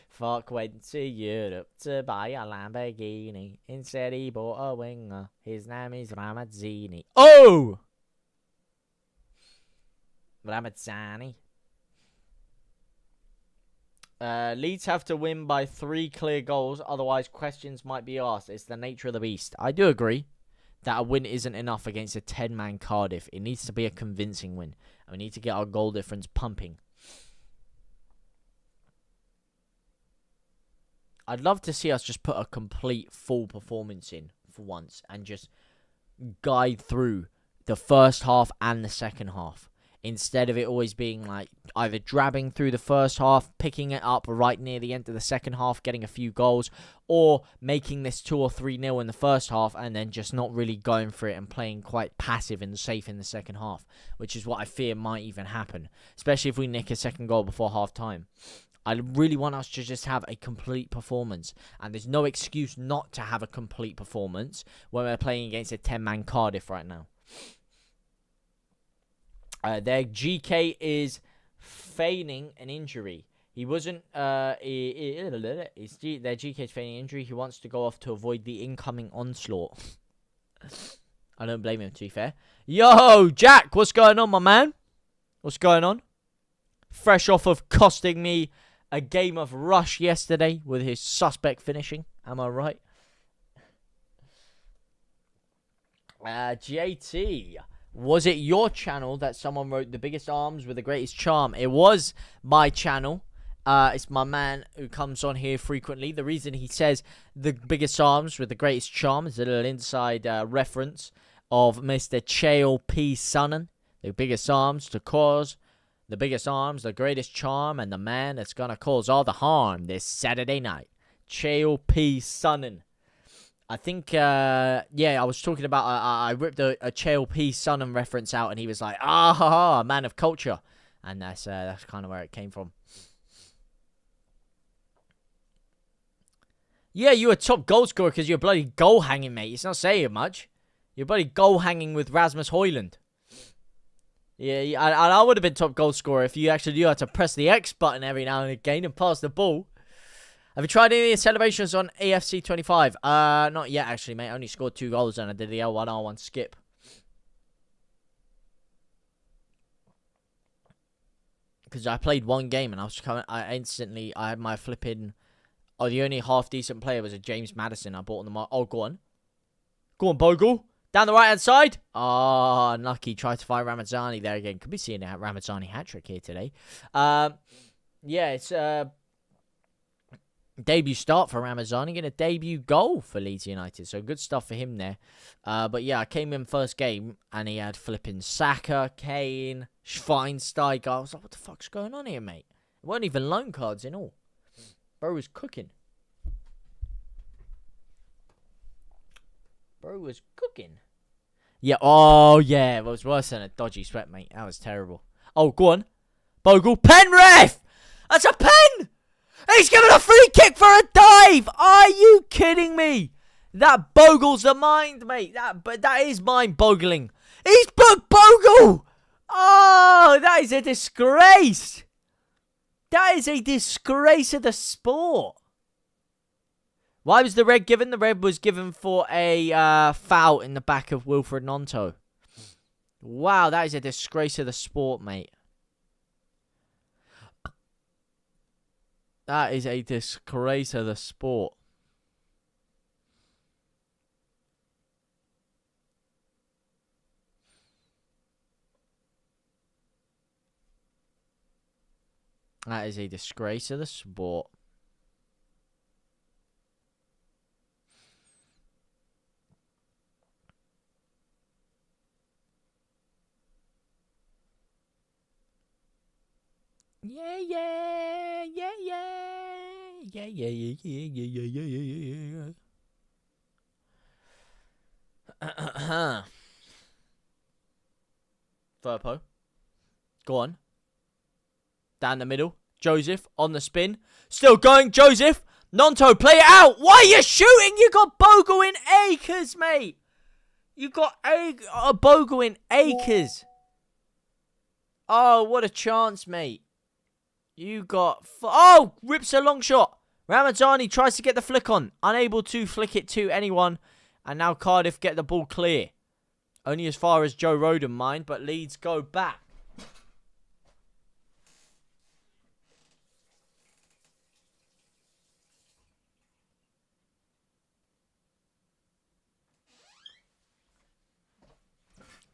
Fuck went to Europe to buy a Lamborghini. Instead he bought a winger. His name is Ramazzini. Oh! Ramazzani. Leeds have to win by 3 clear goals, otherwise questions might be asked. It's the nature of the beast. I do agree that a win isn't enough against a 10-man Cardiff. It needs to be a convincing win, and we need to get our goal difference pumping. I'd love to see us just put a complete full performance in for once and just guide through the first half and the second half. Instead of it always being like either drabbing through the first half, picking it up right near the end of the second half, getting a few goals, or making this 2 or 3-0 in the first half and then just not really going for it and playing quite passive and safe in the second half, which is what I fear might even happen, especially if we nick a second goal before half time. I really want us to just have a complete performance, and there's no excuse not to have a complete performance when we're playing against a 10-man Cardiff right now. Their GK is feigning an injury. He wasn't. Their GK is feigning injury. He wants to go off to avoid the incoming onslaught. I don't blame him, to be fair. Yo, Jack, what's going on, my man? What's going on? Fresh off of costing me a game of Rush yesterday with his suspect finishing. Am I right? JT, was it your channel that someone wrote the biggest arms with the greatest charm? It was my channel. It's my man who comes on here frequently. The reason he says the biggest arms with the greatest charm is a little inside reference of Mr. Chael P. Sonnen. The biggest arms to cause the biggest arms, the greatest charm, and the man that's going to cause all the harm this Saturday night. Chael P. Sonnen. I think, I was talking about, I ripped a Chael P. Sonnen reference out, and he was like, man of culture. And that's kind of where it came from. Yeah, you were top goal scorer because you're bloody goal hanging, mate. It's not saying much. You're bloody goal hanging with Rasmus Højlund. Yeah, I would have been top goal scorer if you actually knew how to press the X button every now and again and pass the ball. Have you tried any of the celebrations on AFC 25? Not yet, actually, mate. I only scored 2 goals and I did the L1R1 skip. Because I played 1 game and I had my flipping... Oh, the only half-decent player was a James Maddison. I bought on the mark. Oh, go on. Go on, Bogle. Down the right-hand side. Oh, unlucky. Tried to find Ramazani there again. Could be seeing a Ramazani hat-trick here today. It's debut start for Ramazani and a debut goal for Leeds United. So good stuff for him there. But yeah, I came in first game and he had flipping Saka, Kane, Schweinsteiger. I was like, what the fuck's going on here, mate? It weren't even loan cards in all. Bro was cooking. Yeah, oh yeah, it was worse than a dodgy sweat, mate. That was terrible. Oh, go on. Bogle, pen ref! That's a pen! He's giving a free kick for a dive! Are you kidding me? That Bogles the mind, mate. That is mind-boggling. He's booked Bogle! Oh, that is a disgrace! That is a disgrace of the sport. Why was the red given? The red was given for a foul in the back of Wilfred Gnonto. Wow, that is a disgrace of the sport, mate. That is a disgrace of the sport. That is a disgrace of the sport. Furpo. Go on. Down the middle. Joseph on the spin. Still going, Joseph. Gnonto, play it out. Why are you shooting? You got Bogle in acres, mate. You got Bogle in acres. Oh, what a chance, mate. You got... Oh, rips a long shot. Ramazani tries to get the flick on. Unable to flick it to anyone. And now Cardiff get the ball clear. Only as far as Joe Roden, mind. But Leeds go back.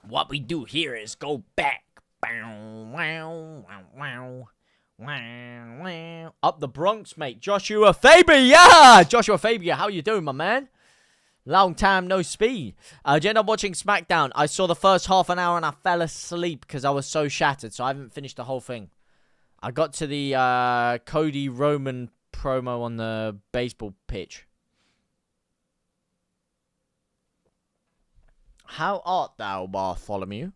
What we do here is go back. Up the Bronx, mate. Joshua Fabia. Joshua Fabia, how you doing, my man? Long time no speak. I ended up watching SmackDown. I saw the first half an hour and I fell asleep because I was so shattered. So I haven't finished the whole thing. I got to the Cody Roman promo on the baseball pitch. How art thou, Bartholomew?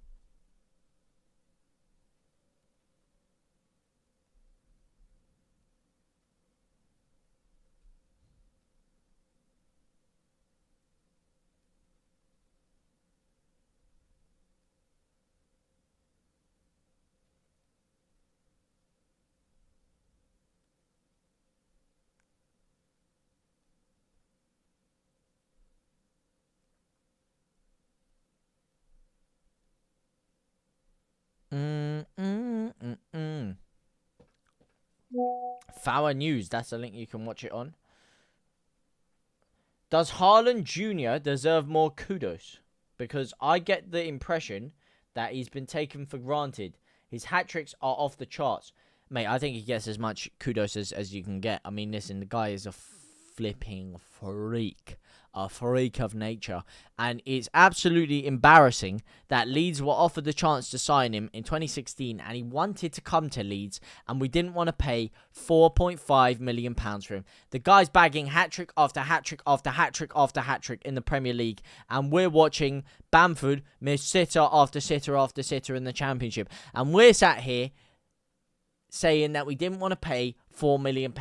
Foul News. That's a link you can watch it on. Does Haaland Jr. deserve more kudos? Because I get the impression that he's been taken for granted. His hat-tricks are off the charts. Mate, I think he gets as much kudos as you can get. I mean, listen, the guy is a flipping freak. A freak of nature. And it's absolutely embarrassing that Leeds were offered the chance to sign him in 2016 and he wanted to come to Leeds and we didn't want to pay £4.5 million for him. The guy's bagging hat-trick after hat-trick after hat-trick after hat-trick in the Premier League and we're watching Bamford miss sitter after sitter after sitter in the Championship. And we're sat here saying that we didn't want to pay £4 million.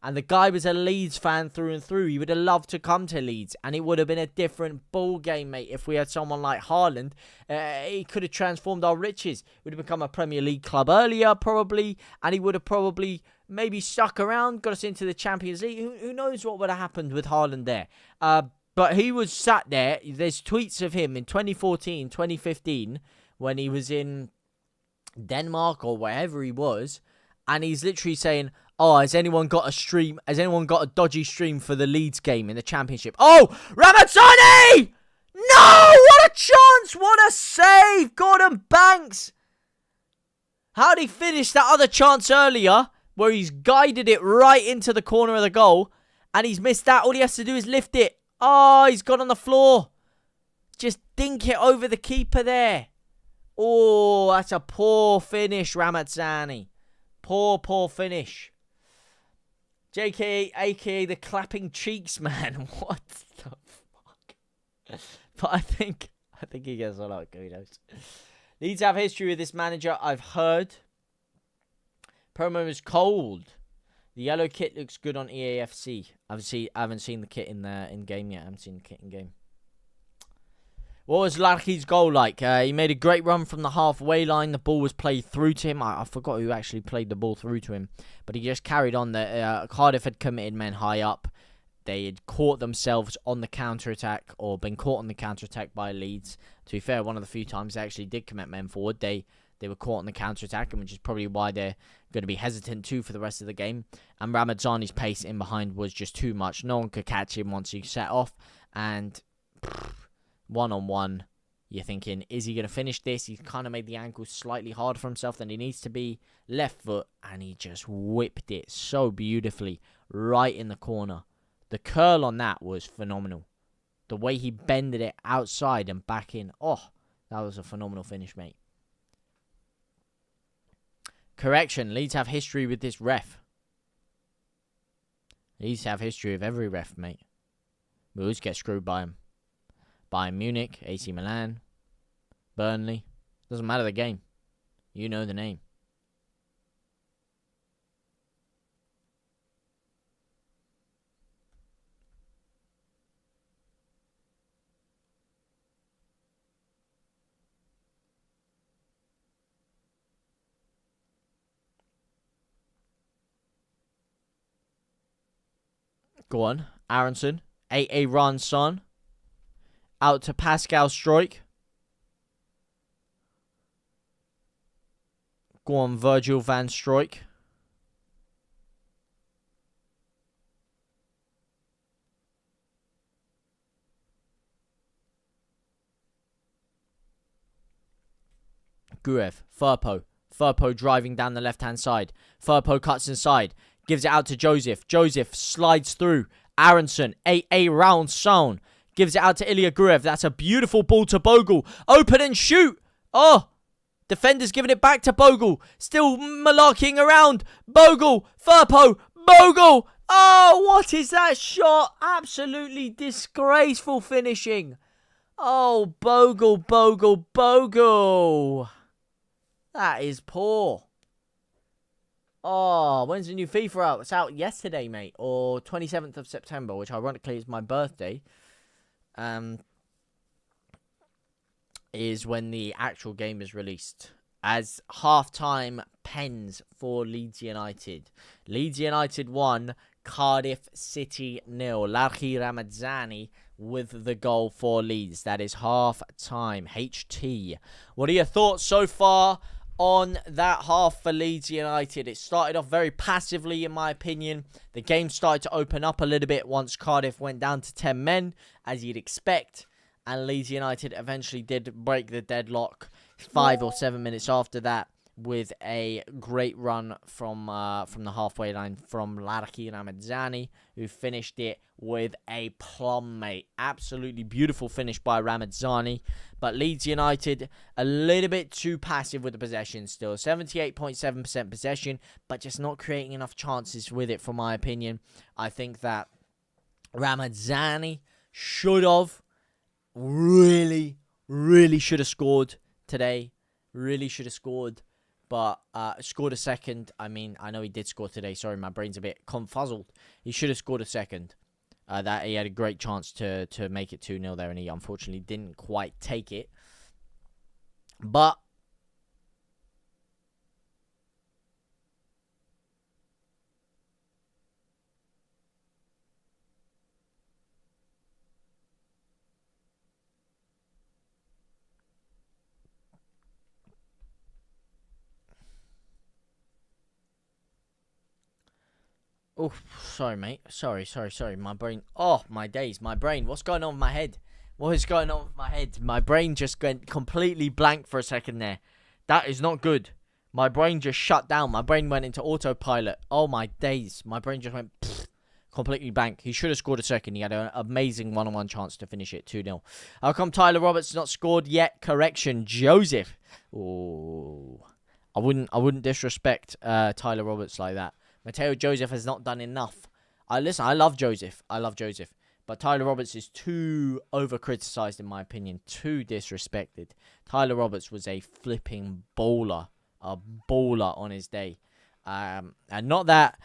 And the guy was a Leeds fan through and through. He would have loved to come to Leeds. And it would have been a different ball game, mate. If we had someone like Haaland, he could have transformed our riches. Would have become a Premier League club earlier, probably. And he would have probably maybe stuck around, got us into the Champions League. Who knows what would have happened with Haaland there. But he was sat there. There's tweets of him in 2014, 2015, when he was in Denmark or wherever he was. And he's literally saying, oh, has anyone got a stream? Has anyone got a dodgy stream for the Leeds game in the Championship? Oh, Ramazzani! No! What a chance! What a save! Gordon Banks! How'd he finish that other chance earlier where he's guided it right into the corner of the goal and he's missed that? All he has to do is lift it. Oh, he's got on the floor. Just dink it over the keeper there. Oh, that's a poor finish, Ramazzani. Poor finish. JK, aka the clapping cheeks man. What the fuck? But I think he gets a lot of kudos. Leeds have history with this manager, I've heard. Promo is cold. The yellow kit looks good on EAFC. I haven't seen the kit in game yet. I haven't seen the kit in game. What was Larky's goal like? He made a great run from the halfway line. The ball was played through to him. I forgot who actually played the ball through to him. But he just carried on. Cardiff had committed men high up. They had caught themselves on the counter-attack or been caught on the counter-attack by Leeds. To be fair, one of the few times they actually did commit men forward, they were caught on the counter-attack, which is probably why they're going to be hesitant too for the rest of the game. And Ramazzani's pace in behind was just too much. No one could catch him once he set off. And one-on-one, you're thinking, is he going to finish this? He's kind of made the ankle slightly harder for himself than he needs to be. Left foot, and he just whipped it so beautifully right in the corner. The curl on that was phenomenal. The way he bended it outside and back in. Oh, that was a phenomenal finish, mate. Correction, Leeds have history with this ref. Leeds have history with every ref, mate. We always get screwed by him. Bayern Munich, AC Milan, Burnley. Doesn't matter the game. You know the name. Go on. Aronson. A Ran Son. Out to Pascal Stroik. Go on, Virgil van Stroik. Guev. Firpo driving down the left-hand side. Firpo cuts inside. Gives it out to Joseph. Joseph slides through. Aronson. A round zone. Gives it out to Ilya Guev. That's a beautiful ball to Bogle. Open and shoot. Oh. Defender's giving it back to Bogle. Still malarkeying around. Bogle. Firpo. Bogle. Oh, what is that shot? Absolutely disgraceful finishing. Oh, Bogle. That is poor. Oh, when's the new FIFA out? It's out yesterday, mate. Or 27th of September, which ironically is my birthday. Is when the actual game is released. As half-time pens for Leeds United. Leeds United 1, Cardiff City 0. Larky Ramazzani with the goal for Leeds. That is half-time. HT. What are your thoughts so far on that half for Leeds United. It started off very passively, in my opinion. The game started to open up a little bit once Cardiff went down to 10 men, as you'd expect. And Leeds United eventually did break the deadlock 5 or 7 minutes after that, with a great run from the halfway line from Larki and Ramazzani, who finished it with a plum, mate. Absolutely beautiful finish by Ramazzani. But Leeds United, a little bit too passive with the possession still. 78.7% possession, but just not creating enough chances with it, from my opinion. I think that Ramazzani should have really should have scored today. Really should have scored. But scored a second. I mean, I know he did score today. Sorry, my brain's a bit confuzzled. He should have scored a second. That he had a great chance to make it 2-0 there, and he unfortunately didn't quite take it. But oh, sorry, mate. Sorry. My brain. Oh, my days. My brain. What's going on with my head? What is going on with my head? My brain just went completely blank for a second there. That is not good. My brain just shut down. My brain went into autopilot. Oh, my days. My brain just went completely blank. He should have scored a second. He had an amazing one-on-one chance to finish it 2-0. How come Tyler Roberts not scored yet? Correction, Joseph. Oh, I wouldn't disrespect Tyler Roberts like that. Mateo Joseph has not done enough. Listen, I love Joseph. But Tyler Roberts is too over-criticised, in my opinion. Too disrespected. Tyler Roberts was a flipping baller. A baller on his day. And not that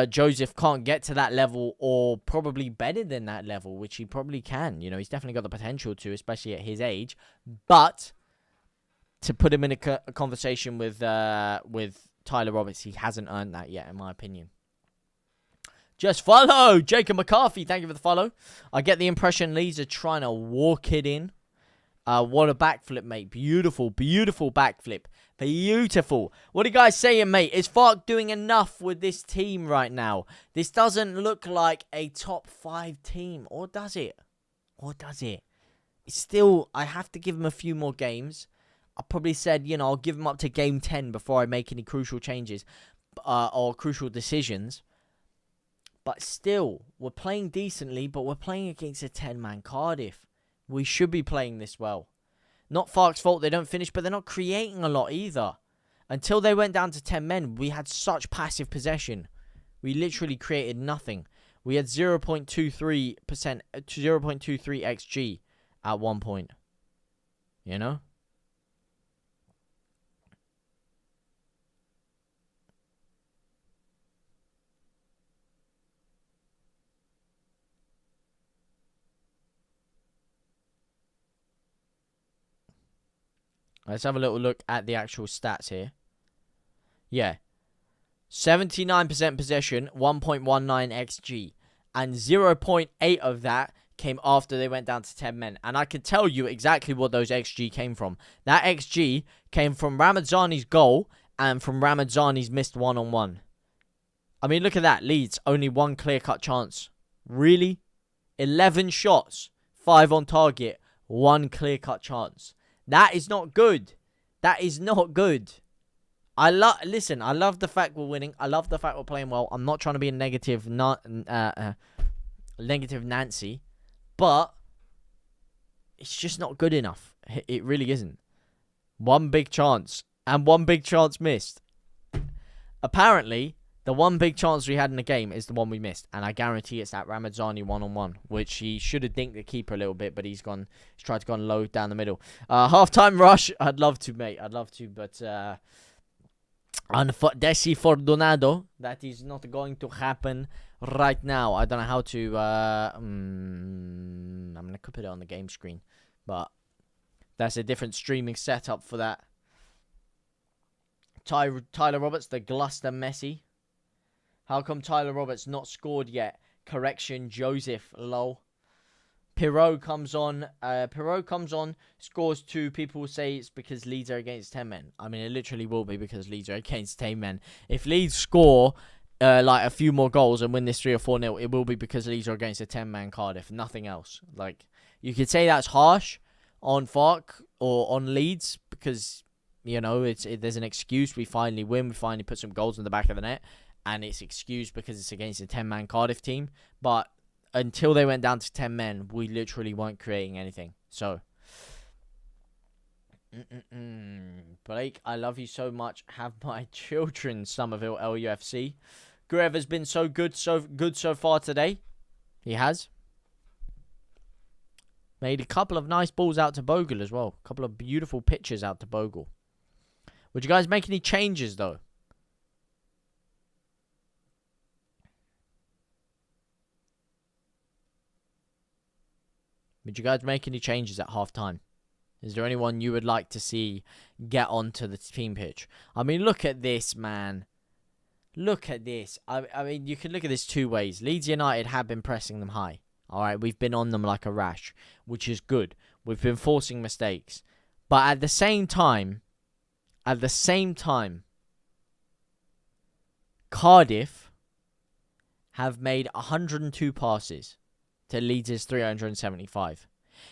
Joseph can't get to that level, or probably better than that level, which he probably can. You know, he's definitely got the potential to, especially at his age. But to put him in a conversation with Tyler Roberts, he hasn't earned that yet, in my opinion. Just follow Jacob McCarthy. Thank you for the follow. I get the impression Leeds are trying to walk it in. What a backflip, mate. Beautiful backflip. Beautiful. What are you guys saying, mate? Is Fark doing enough with this team right now? This doesn't look like a top 5 team. Or does it? It's still, I have to give him a few more games. I probably said, you know, I'll give him up to game 10 before I make any crucial changes or crucial decisions. But still, we're playing decently, but we're playing against a 10-man Cardiff. We should be playing this well. Not Fark's fault they don't finish, but they're not creating a lot either. Until they went down to 10 men, we had such passive possession. We literally created nothing. We had 0.23%, 0.23 XG at one point. You know? Let's have a little look at the actual stats here. Yeah. 79% possession, 1.19 XG. And 0.8 of that came after they went down to 10 men. And I can tell you exactly what those XG came from. That XG came from Ramazzani's goal and from Ramazzani's missed one-on-one. I mean, look at that. Leeds, only one clear-cut chance. Really? 11 shots, 5 on target, 1 clear-cut chance. That is not good. That is not good. Listen, I love the fact we're winning. I love the fact we're playing well. I'm not trying to be a negative Nancy, but it's just not good enough. It really isn't. One big chance and one big chance missed. Apparently, the one big chance we had in the game is the one we missed, and I guarantee it's that Ramazzani one-on-one, which he should have dinked the keeper a little bit, but he's tried to go low down the middle. Half-time rush, I'd love to, mate. I'd love to, but desafortunado, that is not going to happen right now. I don't know how to. I'm gonna put it on the game screen, but that's a different streaming setup for that. Tyler Roberts, the Gloucester Messi. How come Tyler Roberts not scored yet? Correction, Joseph, lol. Pirot comes on. Scores 2. People will say it's because Leeds are against 10 men. I mean, it literally will be because Leeds are against 10 men. If Leeds score like a few more goals and win this 3 or 4-0, it will be because Leeds are against a 10-man Cardiff. Nothing else. Like, you could say that's harsh on Fark or on Leeds because, you know, there's an excuse. We finally win. We finally put some goals in the back of the net. And it's excused because it's against a 10-man Cardiff team. But until they went down to 10 men, we literally weren't creating anything. So, Blake, I love you so much. Have my children, Somerville LUFC. Gueva's been so good so far today. He has. Made a couple of nice balls out to Bogle as well. A couple of beautiful pitches out to Bogle. Would you guys make any changes, though? Would you guys make any changes at half-time? Is there anyone you would like to see get onto the team pitch? I mean, look at this, man. Look at this. I mean, you can look at this 2 ways. Leeds United have been pressing them high. All right, we've been on them like a rash, which is good. We've been forcing mistakes. But at the same time, Cardiff have made 102 passes to Leeds' 375.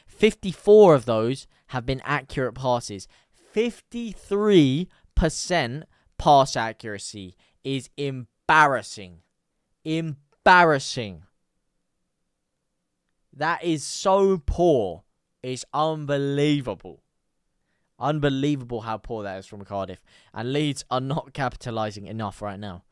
54 of those have been accurate passes. 53% pass accuracy is embarrassing. Embarrassing. That is so poor. It's unbelievable. Unbelievable how poor that is from Cardiff. And Leeds are not capitalising enough right now.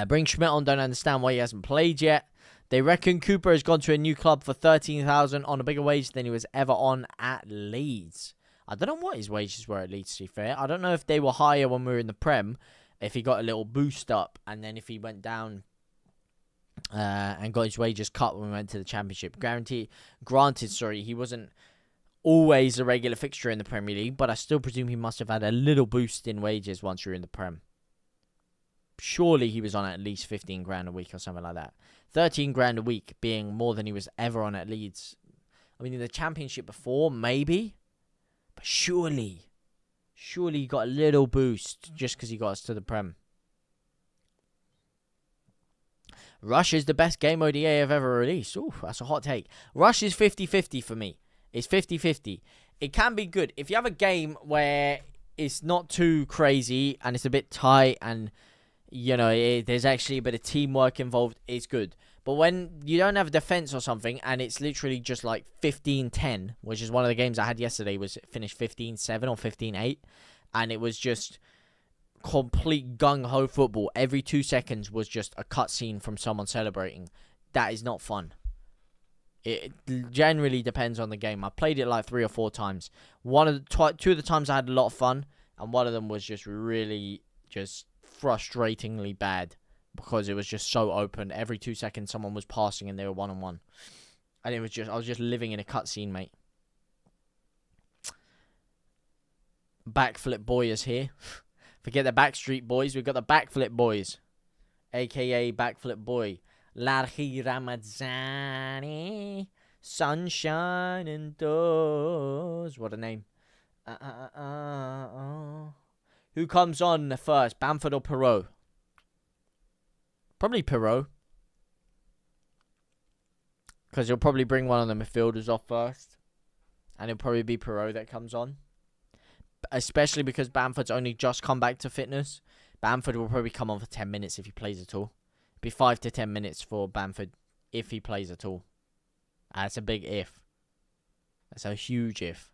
Bring Schmidt on. Don't understand why he hasn't played yet. They reckon Cooper has gone to a new club for 13,000 on a bigger wage than he was ever on at Leeds. I don't know what his wages were at Leeds, to be fair. I don't know if they were higher when we were in the Prem, if he got a little boost up, and then if he went down and got his wages cut when we went to the Championship. Granted, he wasn't always a regular fixture in the Premier League, but I still presume he must have had a little boost in wages once you were in the Prem. Surely he was on at least 15 grand a week or something like that. 13 grand a week being more than he was ever on at Leeds. I mean, in the Championship before, maybe. But surely he got a little boost just because he got us to the Prem. Rush is the best game mode EA have ever released. Ooh, that's a hot take. Rush is 50-50 for me. It's 50-50. It can be good. If you have a game where it's not too crazy and it's a bit tight and, you know, there's actually a bit of teamwork involved, it's good. But when you don't have defense or something and it's literally just like 15-10, which is one of the games I had yesterday, was finished 15-7 or 15-8, and it was just complete gung-ho football. Every 2 seconds was just a cutscene from someone celebrating. That is not fun. It generally depends on the game. I played it like 3 or 4 times. Two of the times I had a lot of fun, and one of them was just really just frustratingly bad because it was just so open. Every 2 seconds someone was passing and they were one-on-one. And it was just, I was just living in a cutscene, mate. Backflip boy is here. Forget the Backstreet Boys. We've got the Backflip Boys, a.k.a. Backflip Boy. Larhi Ramadzani. Sunshine indoors. What a name. Who comes on first, Bamford or Pirot? Probably Pirot. Because he'll probably bring one of the midfielders off first. And it'll probably be Pirot that comes on. Especially because Bamford's only just come back to fitness. Bamford will probably come on for 10 minutes if he plays at all. It'll be 5 to 10 minutes for Bamford if he plays at all. That's a big if. That's a huge if.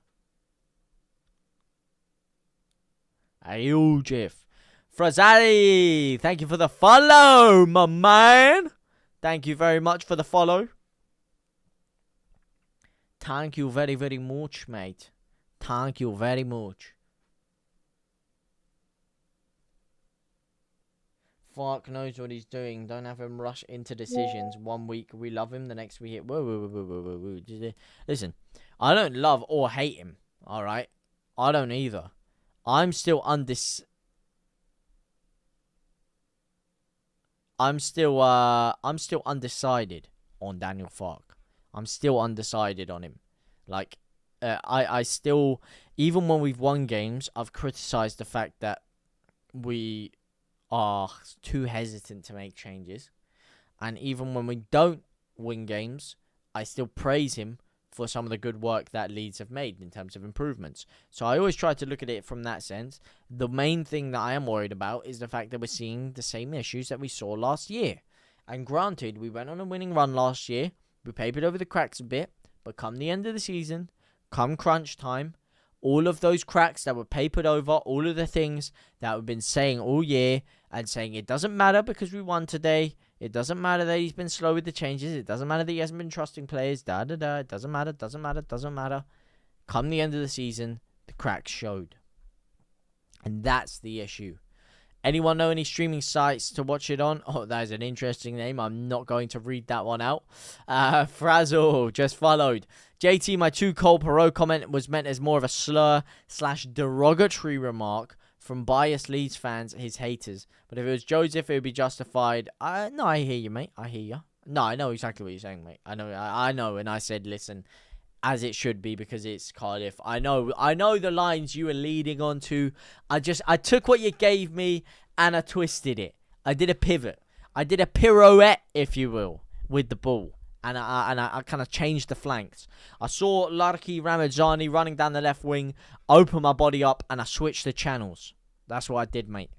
A huge if. Frazari, thank you for the follow, my man. Thank you very much for the follow. Thank you very, very much, mate. Thank you very much. Fark knows what he's doing. Don't have him rush into decisions. 1 week we love him, the next we hit. Whoa. Listen, I don't love or hate him. All right, I don't either. I'm still undecided on Daniel Fark. I'm still undecided on him. Like, I still, even when we've won games, I've criticised the fact that we are too hesitant to make changes. And even when we don't win games, I still praise him for some of the good work that Leeds have made in terms of improvements. So I always try to look at it from that sense. The main thing that I am worried about is the fact that we're seeing the same issues that we saw last year. And granted, we went on a winning run last year. We papered over the cracks a bit. But come the end of the season, come crunch time, all of those cracks that were papered over, all of the things that we've been saying all year and saying it doesn't matter because we won today. It doesn't matter that he's been slow with the changes. It doesn't matter that he hasn't been trusting players. It doesn't matter. Come the end of the season, the cracks showed. And that's the issue. Anyone know any streaming sites to watch it on? Oh, that is an interesting name. I'm not going to read that one out. Frazzle just followed. JT, my 2 Cole Perot comment was meant as more of a slur/derogatory remark from biased Leeds fans, his haters. But if it was Joseph, it would be justified. No, I hear you, mate. I hear you. No, I know exactly what you're saying, mate. I know. And I said, listen, as it should be because it's Cardiff. I know the lines you were leading on to. I took what you gave me and I twisted it. I did a pivot. I did a pirouette, if you will, with the ball. And I kind of changed the flanks. I saw Larki Ramazani running down the left wing, open my body up, and I switched the channels. That's what I did, mate.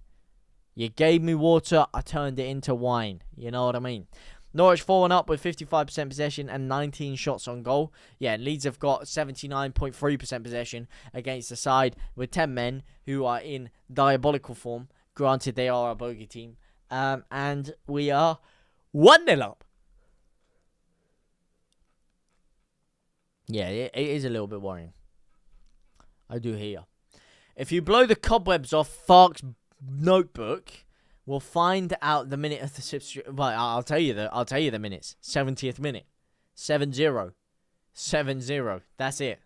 You gave me water, I turned it into wine. You know what I mean? Norwich 4-1 up with 55% possession and 19 shots on goal. Yeah, Leeds have got 79.3% possession against the side with 10 men who are in diabolical form. Granted, they are a bogey team. And we are 1-0 up. Yeah, it is a little bit worrying. I do hear you. If you blow the cobwebs off Fark's notebook, we'll find out the minute of the substitution. Well, I'll tell you the minutes. 70th minute. 7-0. 7-0. That's it.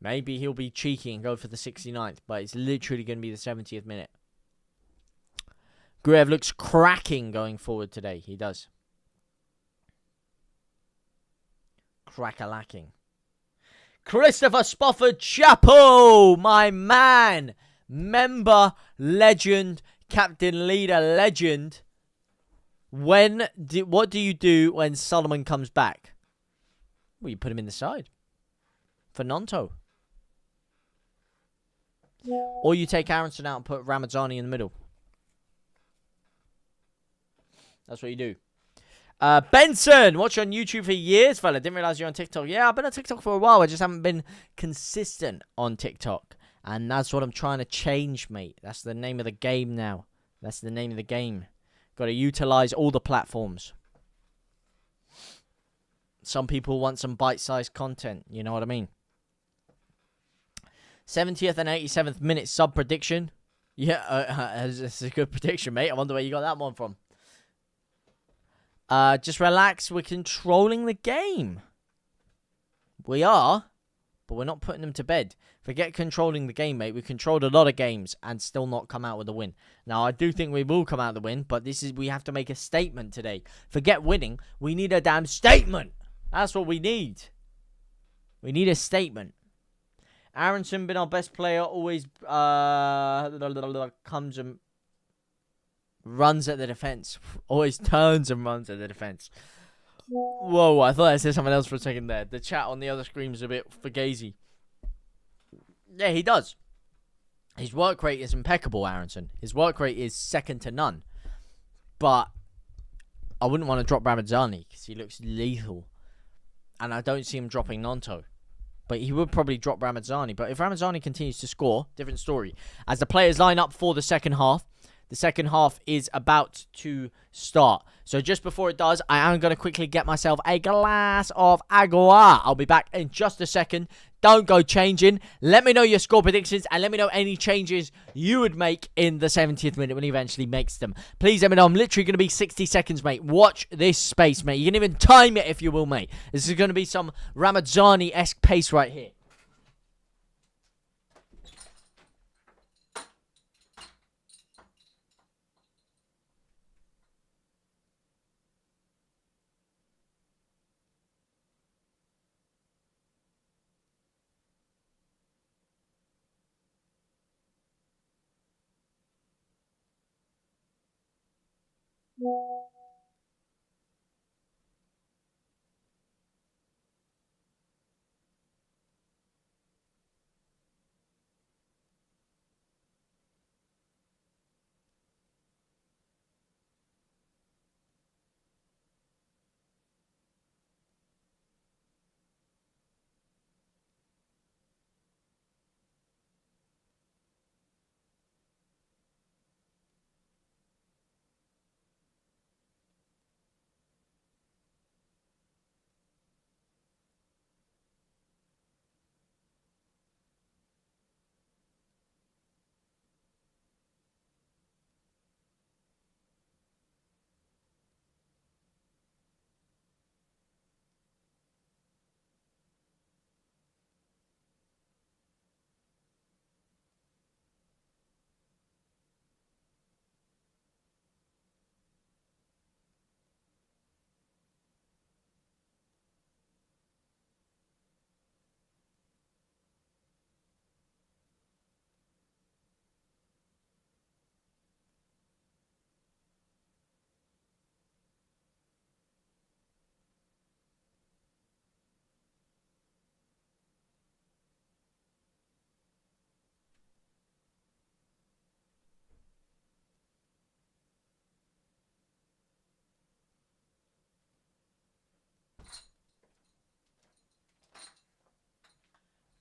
Maybe he'll be cheeky and go for the 69th, but it's literally going to be the 70th minute. Gruev looks cracking going forward today. He does. Crack-a-lacking. Christopher Spofford Chapo, my man. Member, legend, captain, leader, legend. What do you do when Solomon comes back? Well, you put him in the side. For Nonto. Or you take Aronson out and put Ramazani in the middle. That's what you do. Benson, watch on YouTube for years, fella. Didn't realize you're on TikTok. Yeah, I've been on TikTok for a while. I just haven't been consistent on TikTok. And that's what I'm trying to change, mate. That's the name of the game now. That's the name of the game. Got to utilize all the platforms. Some people want some bite-sized content. You know what I mean? 70th and 87th minute sub prediction. Yeah, it's a good prediction, mate. I wonder where you got that one from. Just relax. We're controlling the game. We are, but we're not putting them to bed. Forget controlling the game, mate. We've controlled a lot of games and still not come out with a win. Now, I do think we will come out with a win, but we have to make a statement today. Forget winning. We need a damn statement. That's what we need. We need a statement. Aronson been our best player. Always comes and runs at the defense. Always turns and runs at the defense. Whoa, I thought I said something else for a second there. The chat on the other screen is a bit fugazi. Yeah, he does. His work rate is impeccable, Aronson. His work rate is second to none. But I wouldn't want to drop Ramazani because he looks lethal. And I don't see him dropping Nonto. But he would probably drop Ramazani. But if Ramazani continues to score, different story. As the players line up for the second half is about to start. So just before it does, I am going to quickly get myself a glass of agua. I'll be back in just a second. Don't go changing. Let me know your score predictions and let me know any changes you would make in the 70th minute when he eventually makes them. Please let me know. I'm literally going to be 60 seconds, mate. Watch this space, mate. You can even time it if you will, mate. This is going to be some Ramazani-esque pace right here.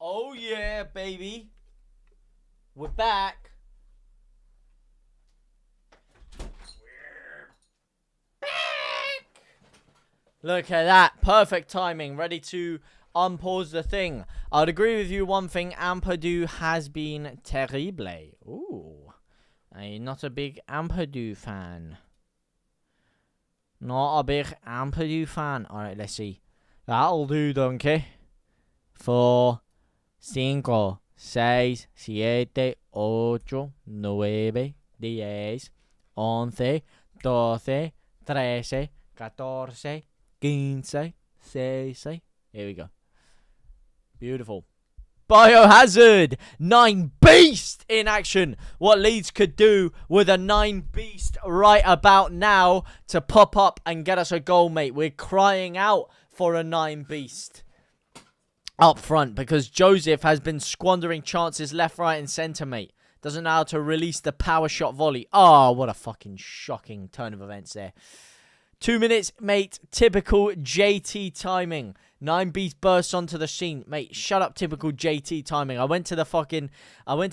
Oh yeah, baby. We're back. Look at that. Perfect timing. Ready to unpause the thing. I'd agree with you one thing. Ampadu has been terrible. Ooh. I'm not a big Ampadu fan. Not a big Ampadu fan. Alright, let's see. That'll do, donkey. 4, 5, 6, 7, 8, 9, 10, 11, 12, 13, 14, 15, 16. Here we go. Beautiful. Biohazard! 9 Beast in action. What Leeds could do with a 9 Beast right about now to pop up and get us a goal, mate. We're crying out for a 9 Beast up front because Joseph has been squandering chances left, right, and centre, mate. Doesn't know how to release the power shot volley. Oh, what a fucking shocking turn of events there. 2 minutes, mate. Typical JT timing. 9 Beast bursts onto the scene. Mate, shut up, typical JT timing. I went to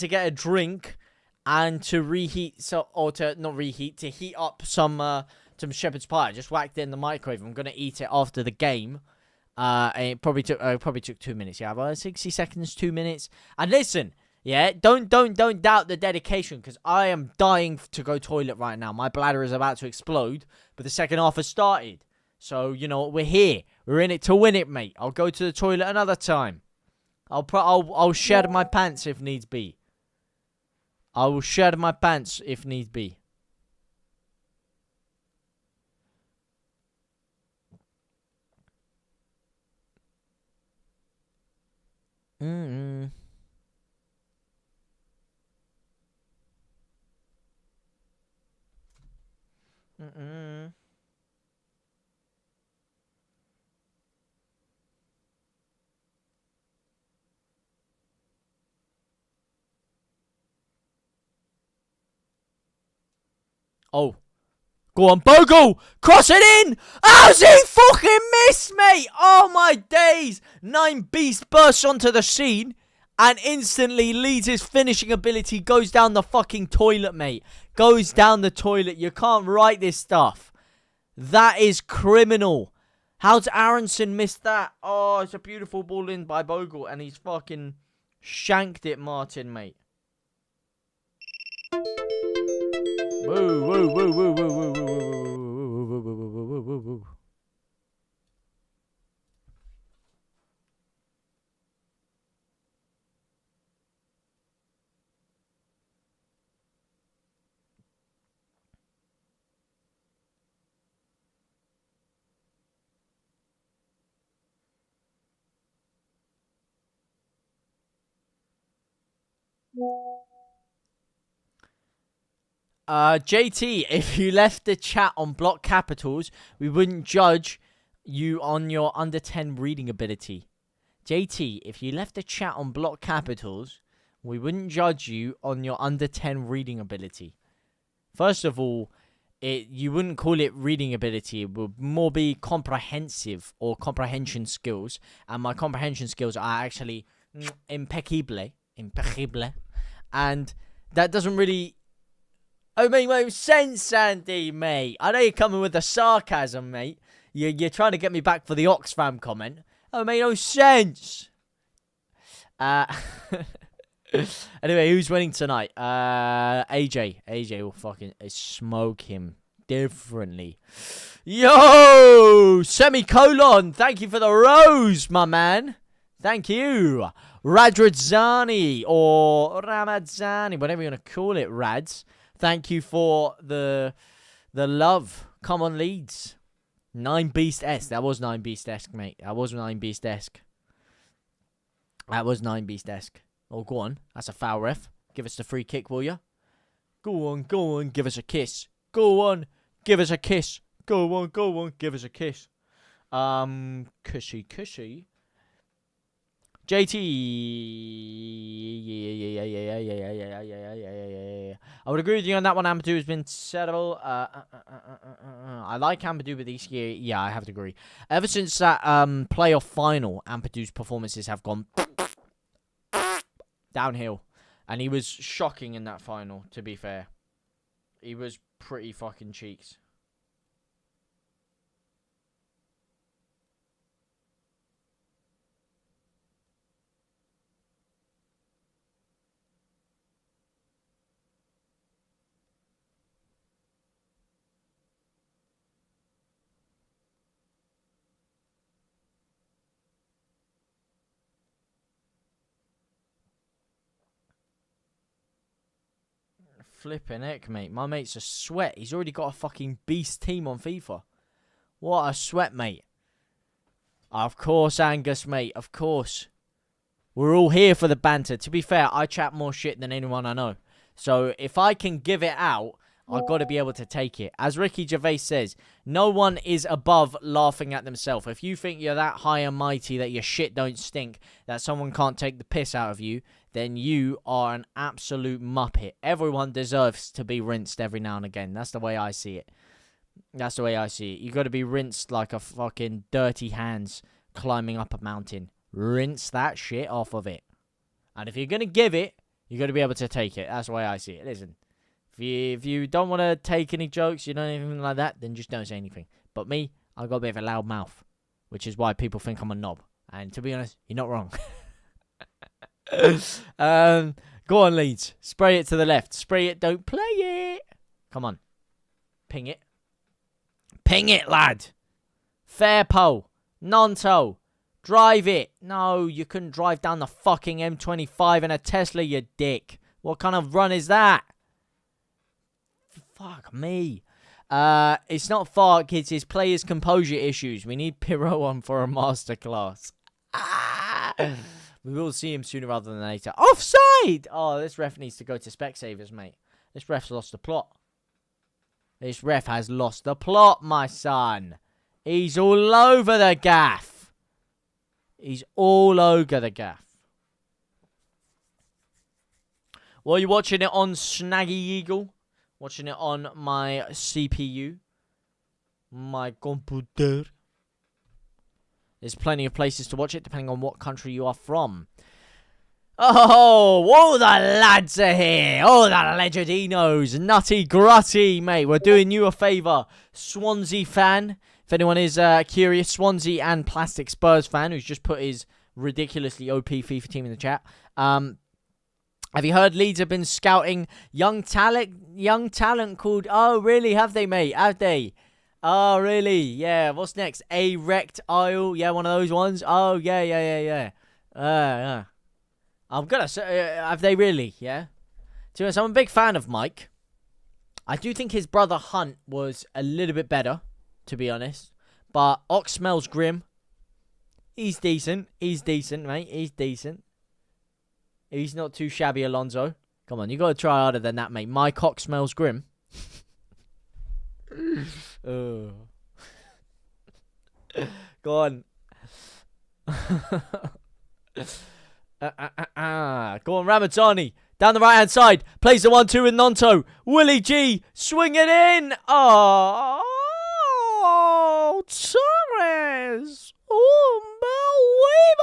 get a drink and to reheat, to heat up some shepherd's pie. I just whacked it in the microwave. I'm going to eat it after the game. And it probably took 2 minutes. Yeah, well, 60 seconds, 2 minutes. And listen, yeah, don't doubt the dedication because I am dying to go toilet right now. My bladder is about to explode, but the second half has started. So, you know, we're here. We're in it to win it, mate. I'll go to the toilet another time. I'll shed my pants if needs be. I will shed my pants if needs be. Mm-mm. Mm-mm. Oh. Go on, Bogle! Cross it in! How's he fucking missed, mate? Oh, my days! 9 Beast bursts onto the scene, and instantly Leeds' finishing ability goes down the fucking toilet, mate. Goes down the toilet. You can't write this stuff. That is criminal. How's Aronson missed that? Oh, it's a beautiful ball in by Bogle, and he's fucking shanked it, Martin, mate. Whoa, whoa, whoa, whoa, whoa, whoa, whoa, whoa, whoa, whoa, whoa, whoa. JT, if you left the chat on block capitals, we wouldn't judge you on your under 10 reading ability. JT, if you left the chat on block capitals, we wouldn't judge you on your under 10 reading ability. First of all, you wouldn't call it reading ability. It would more be comprehensive or comprehension skills. And my comprehension skills are actually impeccable. And that doesn't really... Oh, make no sense, Sandy, mate. I know you're coming with the sarcasm, mate. You're trying to get me back for the Oxfam comment. Oh, made no sense. Anyway, who's winning tonight? AJ. AJ will fucking smoke him differently. Yo! Semicolon. Thank you for the rose, my man. Thank you. Radradzani or Ramadzani, whatever you want to call it, Rads. Thank you for the love. Come on, Leeds. 9Beast-esque. That was 9Beast-esque, mate. That was 9Beast-esque. Oh, go on. That's a foul, ref. Give us the free kick, will you? Go on. Give us a kiss. Go on. Give us a kiss. Go on. Give us a kiss. Cushy. JT. Yeah. I would agree with you on that one. Ampadu has been settled. I like Ampadu, but this year, yeah, I have to agree. Ever since that playoff final, Ampadu's performances have gone downhill. And he was shocking in that final, to be fair. He was pretty fucking cheeks. Flipping heck, mate. My mate's a sweat. He's already got a fucking beast team on FIFA. What a sweat, mate. Of course, Angus, mate. Of course. We're all here for the banter. To be fair, I chat more shit than anyone I know. So, if I can give it out, I've got to be able to take it. As Ricky Gervais says, no one is above laughing at themselves. If you think you're that high and mighty, that your shit don't stink, that someone can't take the piss out of you, then you are an absolute muppet. Everyone deserves to be rinsed every now and again. That's the way I see it. You got to be rinsed like a fucking dirty hands climbing up a mountain. Rinse that shit off of it. And if you're going to give it, you got to be able to take it. That's the way I see it. Listen. If you don't want to take any jokes, you don't anything like that, then just don't say anything. But me, I've got a bit of a loud mouth, which is why people think I'm a knob. And to be honest, you're not wrong. Go on, Leeds. Spray it to the left. Spray it, don't play it. Come on. Ping it. Ping it, lad. Fair pole. Non-toe. Drive it. No, you couldn't drive down the fucking M25 in a Tesla, you dick. What kind of run is that? Fuck me. It's not far, kids. It's players' composure issues. We need Pirot on for a masterclass. We will see him sooner rather than later. Offside! Oh, this ref needs to go to Specsavers, mate. This ref's lost the plot. This ref has lost the plot, my son. He's all over the gaff. He's all over the gaff. Well, are you watching it on Snaggy Eagle? Watching it on my CPU. My computer. There's plenty of places to watch it, depending on what country you are from. Oh, all the lads are here. All the Legadinos. Nutty Grutty, mate. We're doing you a favour. Swansea fan. If anyone is curious, Swansea and Plastic Spurs fan, who's just put his ridiculously OP FIFA team in the chat. Have you heard Leeds have been scouting young talent called... Oh, really? Have they, mate? Have they? Oh, really? Yeah. What's next? A-Rect Isle? Yeah, one of those ones? Oh, yeah. Yeah. I'm gonna say... have they really? Yeah? To be honest, I'm a big fan of Mike. I do think his brother Hunt was a little bit better, to be honest. But Ox smells grim. He's decent. He's decent, mate. He's decent. He's not too shabby, Alonso. Come on, you got to try harder than that, mate. My cock smells grim. Go on. Go on, Ramazani. Down the right-hand side. Plays the 1-2 with Nonto. Willie G. Swing it in. Oh, Torres.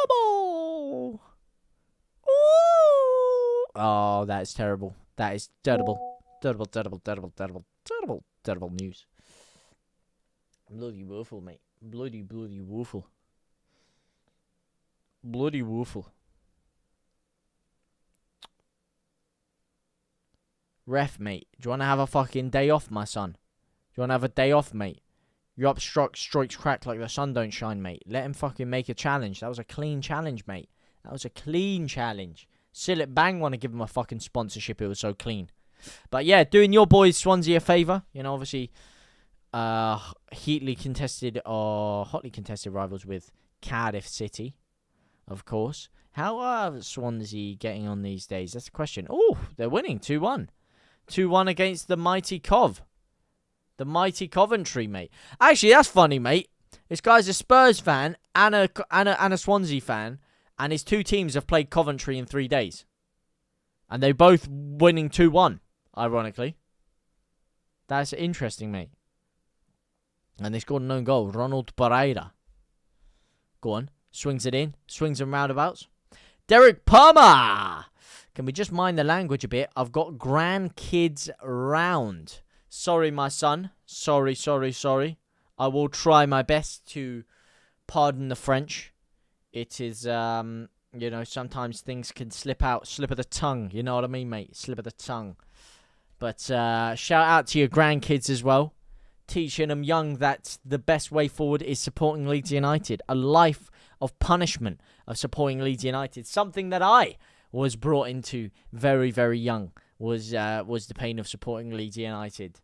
Unbelievable. Ooh. Oh, that is terrible. That is terrible. Terrible news. Bloody woeful, mate. Bloody woeful. Bloody woeful. Ref, mate. Do you want to have a fucking day off, my son? Do you want to have a day off, mate? You're up strikes crack like the sun don't shine, mate. Let him fucking make a challenge. That was a clean challenge, mate. That was a clean challenge. Sillet Bang want to give him a fucking sponsorship. It was so clean. But yeah, doing your boys Swansea a favour. You know, obviously, hotly contested rivals with Cardiff City, of course. How are Swansea getting on these days? That's the question. Oh, they're winning 2-1. 2-1 against the mighty Cov. The mighty Coventry, mate. Actually, that's funny, mate. This guy's a Spurs fan and a Swansea fan, and his two teams have played Coventry in 3 days. And they're both winning 2-1, ironically. That's interesting, mate. And they scored an own goal. Ronald Pereira. Go on. Swings it in. Swings and roundabouts. Derek Palmer. Can we just mind the language a bit? I've got grandkids round. Sorry, my son. Sorry. I will try my best to pardon the French. It is, you know, sometimes things can slip of the tongue. You know what I mean, mate? Slip of the tongue. But shout out to your grandkids as well. Teaching them young that the best way forward is supporting Leeds United. A life of punishment of supporting Leeds United. Something that I was brought into very, very young. Was the pain of supporting Leeds United.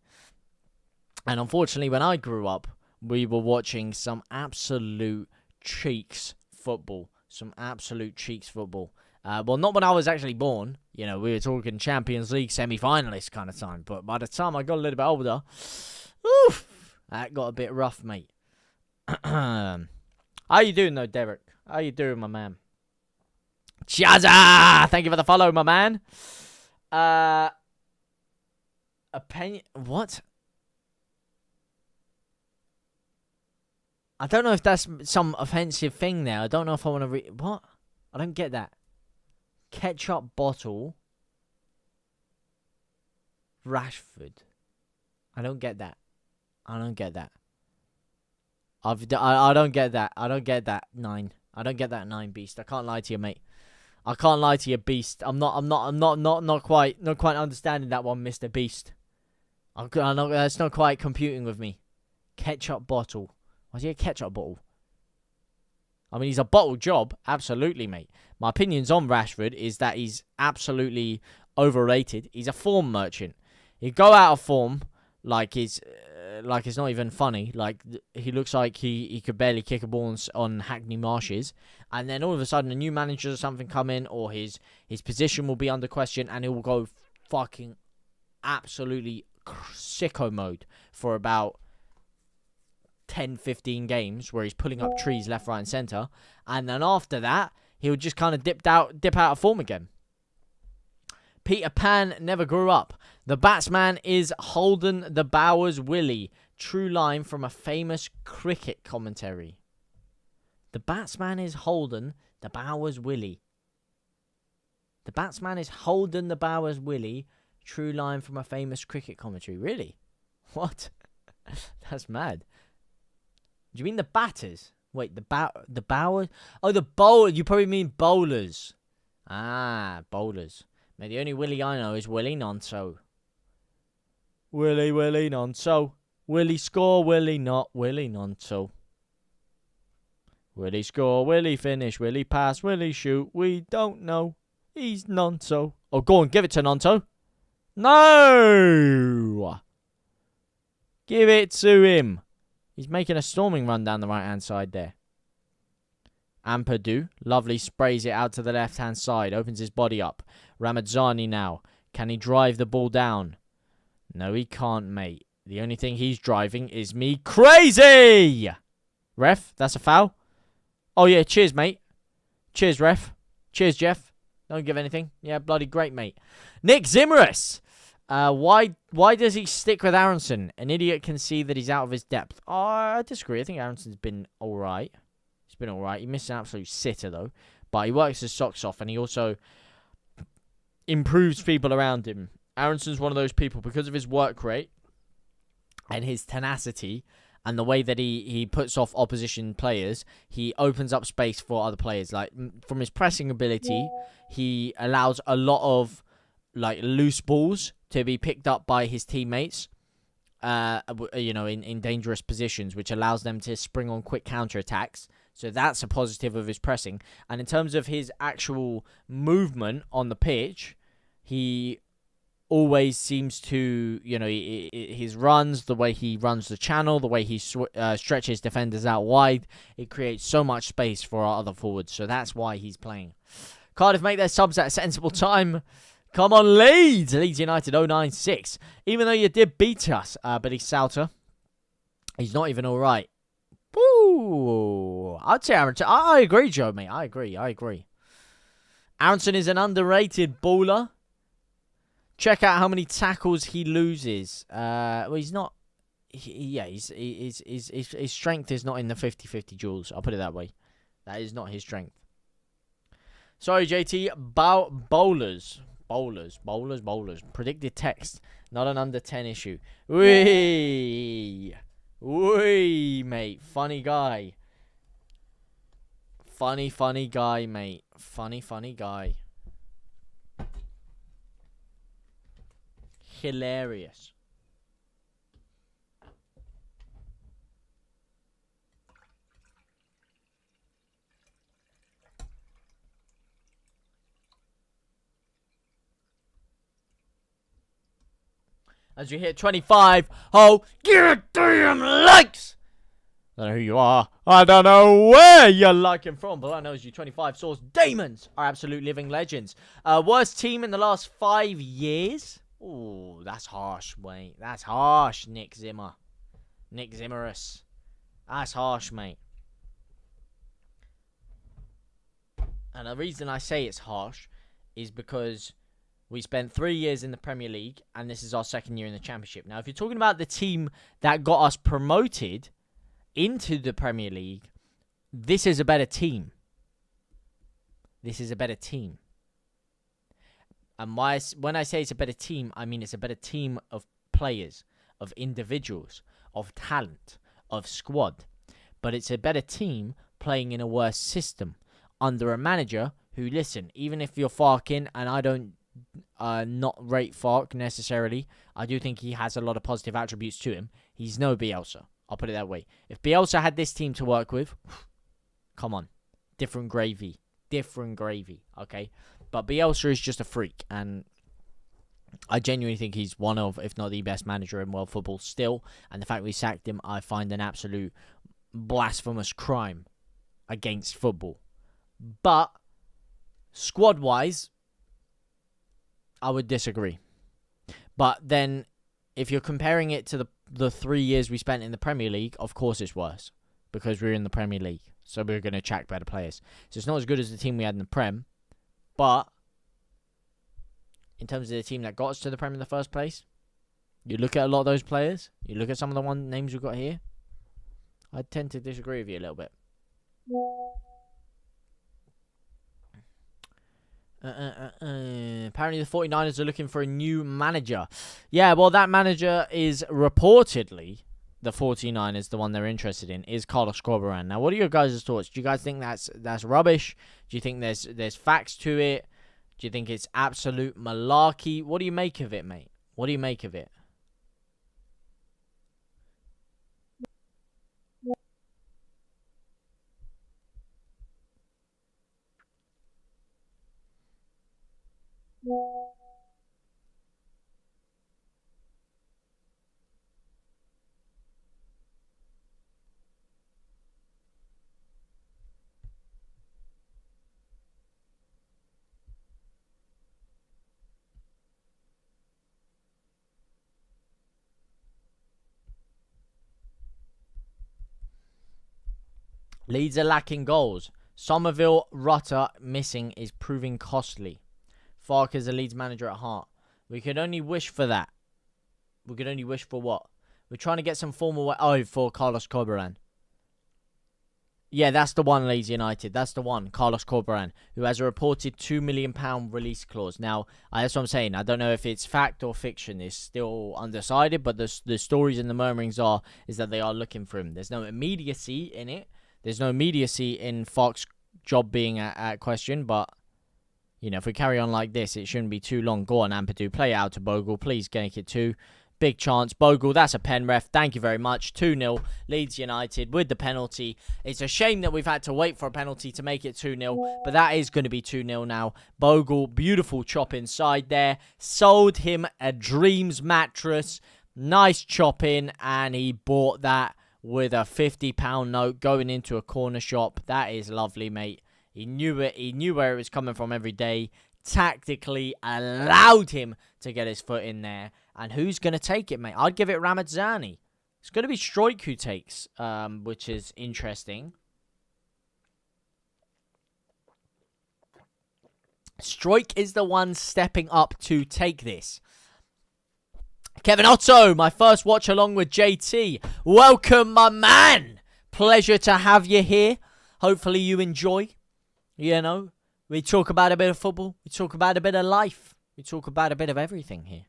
And unfortunately, when I grew up, we were watching some absolute cheeks football. Well, not when I was actually born. You know, we were talking Champions League semi-finalist kind of time. But by the time I got a little bit older, oof, that got a bit rough, mate. How you doing, though, Derek? How you doing, my man? Chaza! Thank you for the follow, my man. Opinion... What? I don't know if that's some offensive thing there. I don't know if I want to read... What? I don't get that. Ketchup bottle. Rashford. I don't get that. I don't get that. I don't get that. I don't get that, 9. I don't get that, 9 Beast. I can't lie to you, mate. I can't lie to you, Beast. I'm not quite understanding that one, Mr. Beast. That's not quite computing with me. Ketchup bottle. Why is he a ketchup bottle? I mean, he's a bottle job, absolutely, mate. My opinions on Rashford is that he's absolutely overrated. He's a form merchant. He'd go out of form like it's not even funny. Like, he looks like he could barely kick a ball on Hackney Marshes. And then all of a sudden, a new manager or something come in, or his position will be under question, and he will go fucking absolutely sicko mode for about 10-15 games where he's pulling up trees left, right, and centre. And then after that, he'll just kind of dip out of form again. Peter Pan never grew up. The batsman is Holden the Bowers Willie. True line from a famous cricket commentary. The batsman is Holden the Bowers Willie. The batsman is Holden the Bowers Willie. True line from a famous cricket commentary. Really? What? That's mad. Do you mean the batters? Wait, the Bowers? Oh, the bowl. You probably mean bowlers. Ah, bowlers. Mate, the only Willie I know is Willie Nonso. Willie Nonso. Willie score, Willie not, Willie Nonso. Willie score, Willie finish, Willie pass, Willie shoot. We don't know. He's Nonso. Oh, go on, give it to Nonso. No! Give it to him. He's making a storming run down the right-hand side there. Ampadu, lovely, sprays it out to the left-hand side. Opens his body up. Ramazzani now. Can he drive the ball down? No, he can't, mate. The only thing he's driving is me crazy. Ref, that's a foul. Oh, yeah, cheers, mate. Cheers, ref. Cheers, Jeff. Don't give anything. Yeah, bloody great, mate. Nick Zimmerus. Why does he stick with Aronson? An idiot can see that he's out of his depth. Oh, I disagree. I think Aronson's been all right. He's been all right. He missed an absolute sitter, though. But he works his socks off, and he also improves people around him. Aronson's one of those people, because of his work rate and his tenacity and the way that he puts off opposition players, he opens up space for other players. Like, from his pressing ability, he allows a lot of loose balls to be picked up by his teammates, in dangerous positions, which allows them to spring on quick counterattacks. So that's a positive of his pressing. And in terms of his actual movement on the pitch, he always seems to, his runs, the way he runs the channel, the way he stretches defenders out wide, it creates so much space for our other forwards. So that's why he's playing. Cardiff make their subs at a sensible time. Come on, Leeds! Leeds United 096. Even though you did beat us, Billy Souter, he's not even all right. Woo! I'd say Aronson. I agree, Joe, mate. I agree. Aronson is an underrated baller. Check out how many tackles he loses. Well, he's not. His strength is not in the 50-50 duels. I'll put it that way. That is not his strength. Sorry, JT. Bowlers. Predicted text. Not an under 10 issue. Wee, mate. Funny guy. Funny guy, mate. Funny guy. Hilarious. As you hit 25, goddamn likes! I don't know who you are. I don't know where you're liking from, but I know you 25 Source Damons are absolute living legends. Worst team in the last 5 years? Ooh, that's harsh, mate. That's harsh, Nick Zimmerus. That's harsh, mate. And the reason I say it's harsh is because we spent 3 years in the Premier League, and this is our second year in the Championship. Now, if you're talking about the team that got us promoted into the Premier League, this is a better team. And when I say it's a better team, I mean it's a better team of players, of individuals, of talent, of squad. But it's a better team playing in a worse system under a manager who, listen, even if you're Farkin, and I don't not rate Fark necessarily, I do think he has a lot of positive attributes to him. He's no Bielsa. I'll put it that way. If Bielsa had this team to work with, come on. Different gravy, okay? But Bielsa is just a freak, and I genuinely think he's one of, if not the best manager in world football still. And the fact we sacked him, I find an absolute blasphemous crime against football. But squad-wise, I would disagree. But then, if you're comparing it to the 3 years we spent in the Premier League, of course it's worse. Because we're in the Premier League. So we're going to attract better players. So it's not as good as the team we had in the Prem. But in terms of the team that got us to the Prem in the first place, you look at a lot of those players, you look at some of the names we've got here, I tend to disagree with you a little bit. Apparently the 49ers are looking for a new manager. Yeah, well, that manager is reportedly, the 49ers, the one they're interested in, is Carlos Corberan. Now, what are your guys' thoughts? Do you guys think that's rubbish? Do you think there's facts to it? Do you think it's absolute malarkey? What do you make of it, mate? What do you make of it? Leeds are lacking goals. Somerville, Rutter missing is proving costly. Farke is a Leeds manager at heart. We could only wish for that. We could only wish for what? We're trying to get some form away. Oh, for Carlos Corberan. Yeah, that's the one, Leeds United. That's the one, Carlos Corberan, who has a reported £2 million release clause. Now, that's what I'm saying. I don't know if it's fact or fiction. It's still undecided, but the stories and the murmurings is that they are looking for him. There's no immediacy in it. There's no immediacy in Farke's job being at question, but, you know, if we carry on like this, it shouldn't be too long. Go on, Ampadu. Play it out to Bogle. Please make it 2. Big chance. Bogle, that's a pen ref. Thank you very much. 2-0. Leeds United with the penalty. It's a shame that we've had to wait for a penalty to make it 2-0, but that is going to be 2-0 now. Bogle, beautiful chop inside there. Sold him a Dreams mattress. Nice chop in, and he bought that with a £50 note going into a corner shop. That is lovely, mate. He knew it. He knew where it was coming from every day. Tactically allowed him to get his foot in there. And who's going to take it, mate? I'd give it Ramazzani. It's going to be Struijk who takes, which is interesting. Struijk is the one stepping up to take this. Kevin Otto, my first watch along with JT. Welcome, my man. Pleasure to have you here. Hopefully you enjoy. You know, we talk about a bit of football. We talk about a bit of life. We talk about a bit of everything here.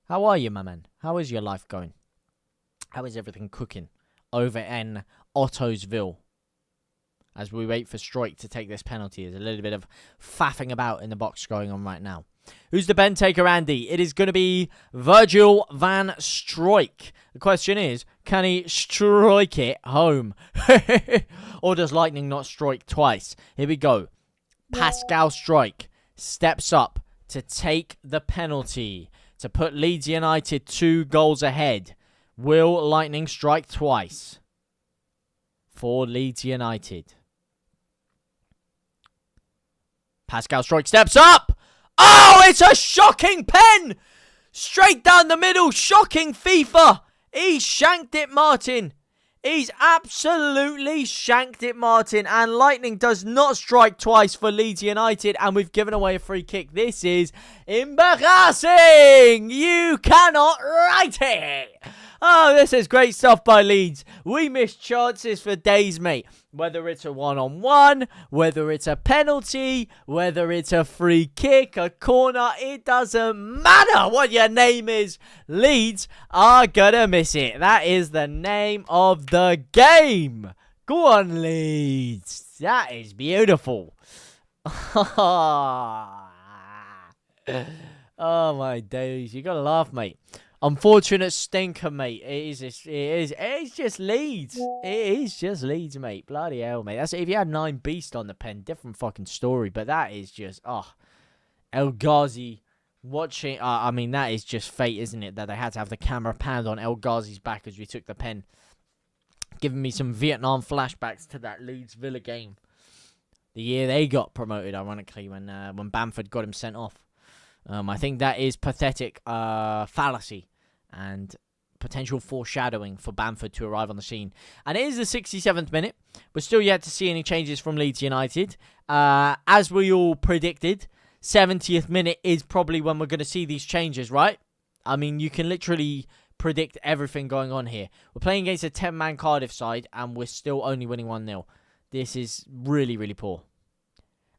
How are you, my man? How is your life going? How is everything cooking over in Ottosville? As we wait for Struijk to take this penalty. There's a little bit of faffing about in the box going on right now. Who's the pen taker, Andy? It is going to be Virgil van Struijk. The question is, can he strike it home? Or does Lightning not strike twice? Here we go. Pascal Struijk steps up to take the penalty to put Leeds United 2 goals ahead. Will Lightning strike twice for Leeds United? Pascal Struijk steps up. Oh, it's a shocking pen! Straight down the middle. Shocking FIFA. He shanked it, Martin. He's absolutely shanked it, Martin. And Lightning does not strike twice for Leeds United. And we've given away a free kick. This is embarrassing. You cannot write it. Oh, this is great stuff by Leeds. We missed chances for days, mate. Whether it's a one-on-one, whether it's a penalty, whether it's a free kick, a corner, it doesn't matter what your name is. Leeds are gonna miss it. That is the name of the game. Go on, Leeds. That is beautiful. Oh, my days. You gotta laugh, mate. Unfortunate stinker, mate. It is just Leeds. It is just Leeds, mate. Bloody hell, mate. That's if you had 9 Beast on the pen, different fucking story. But that is just, El Ghazi watching. I mean, that is just fate, isn't it? That they had to have the camera panned on El Ghazi's back as we took the pen. Giving me some Vietnam flashbacks to that Leeds Villa game. The year they got promoted, ironically, when Bamford got him sent off. I think that is pathetic fallacy and potential foreshadowing for Bamford to arrive on the scene. And it is the 67th minute. We're still yet to see any changes from Leeds United. As we all predicted, 70th minute is probably when we're going to see these changes, right? I mean, you can literally predict everything going on here. We're playing against a 10-man Cardiff side, and we're still only winning 1-0. This is really, really poor.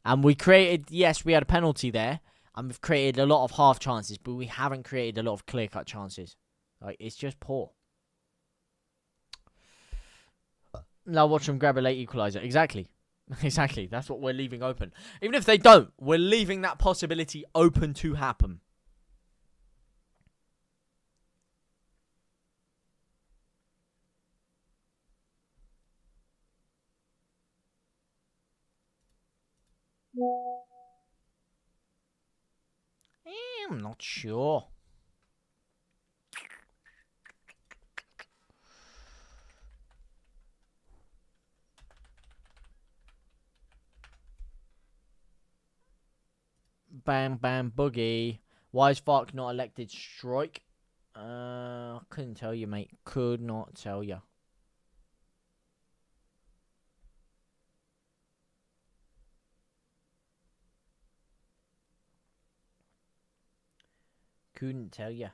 And we created, yes, we had a penalty there. And we've created a lot of half chances, but we haven't created a lot of clear-cut chances. Like, it's just poor. Now watch them grab a late equaliser. Exactly. Exactly. That's what we're leaving open. Even if they don't, we're leaving that possibility open to happen. I'm not sure. Bam, bam, boogie. Why is Farke not elected Struijk? Couldn't tell you, mate. Could not tell you. Couldn't tell you.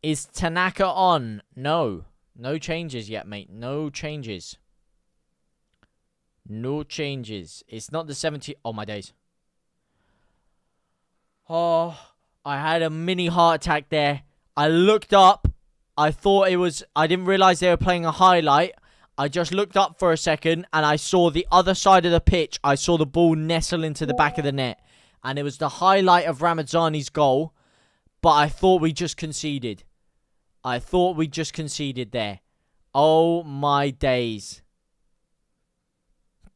Is Tanaka on? No. No changes yet, mate. No changes. No changes. It's not the 70... Oh, my days. Oh, I had a mini heart attack there. I looked up. I thought it was... I didn't realize they were playing a highlight. I just looked up for a second, and I saw the other side of the pitch. I saw the ball nestle into the back of the net. And it was the highlight of Ramazani's goal. But I thought we just conceded. I thought we just conceded there. Oh, my days.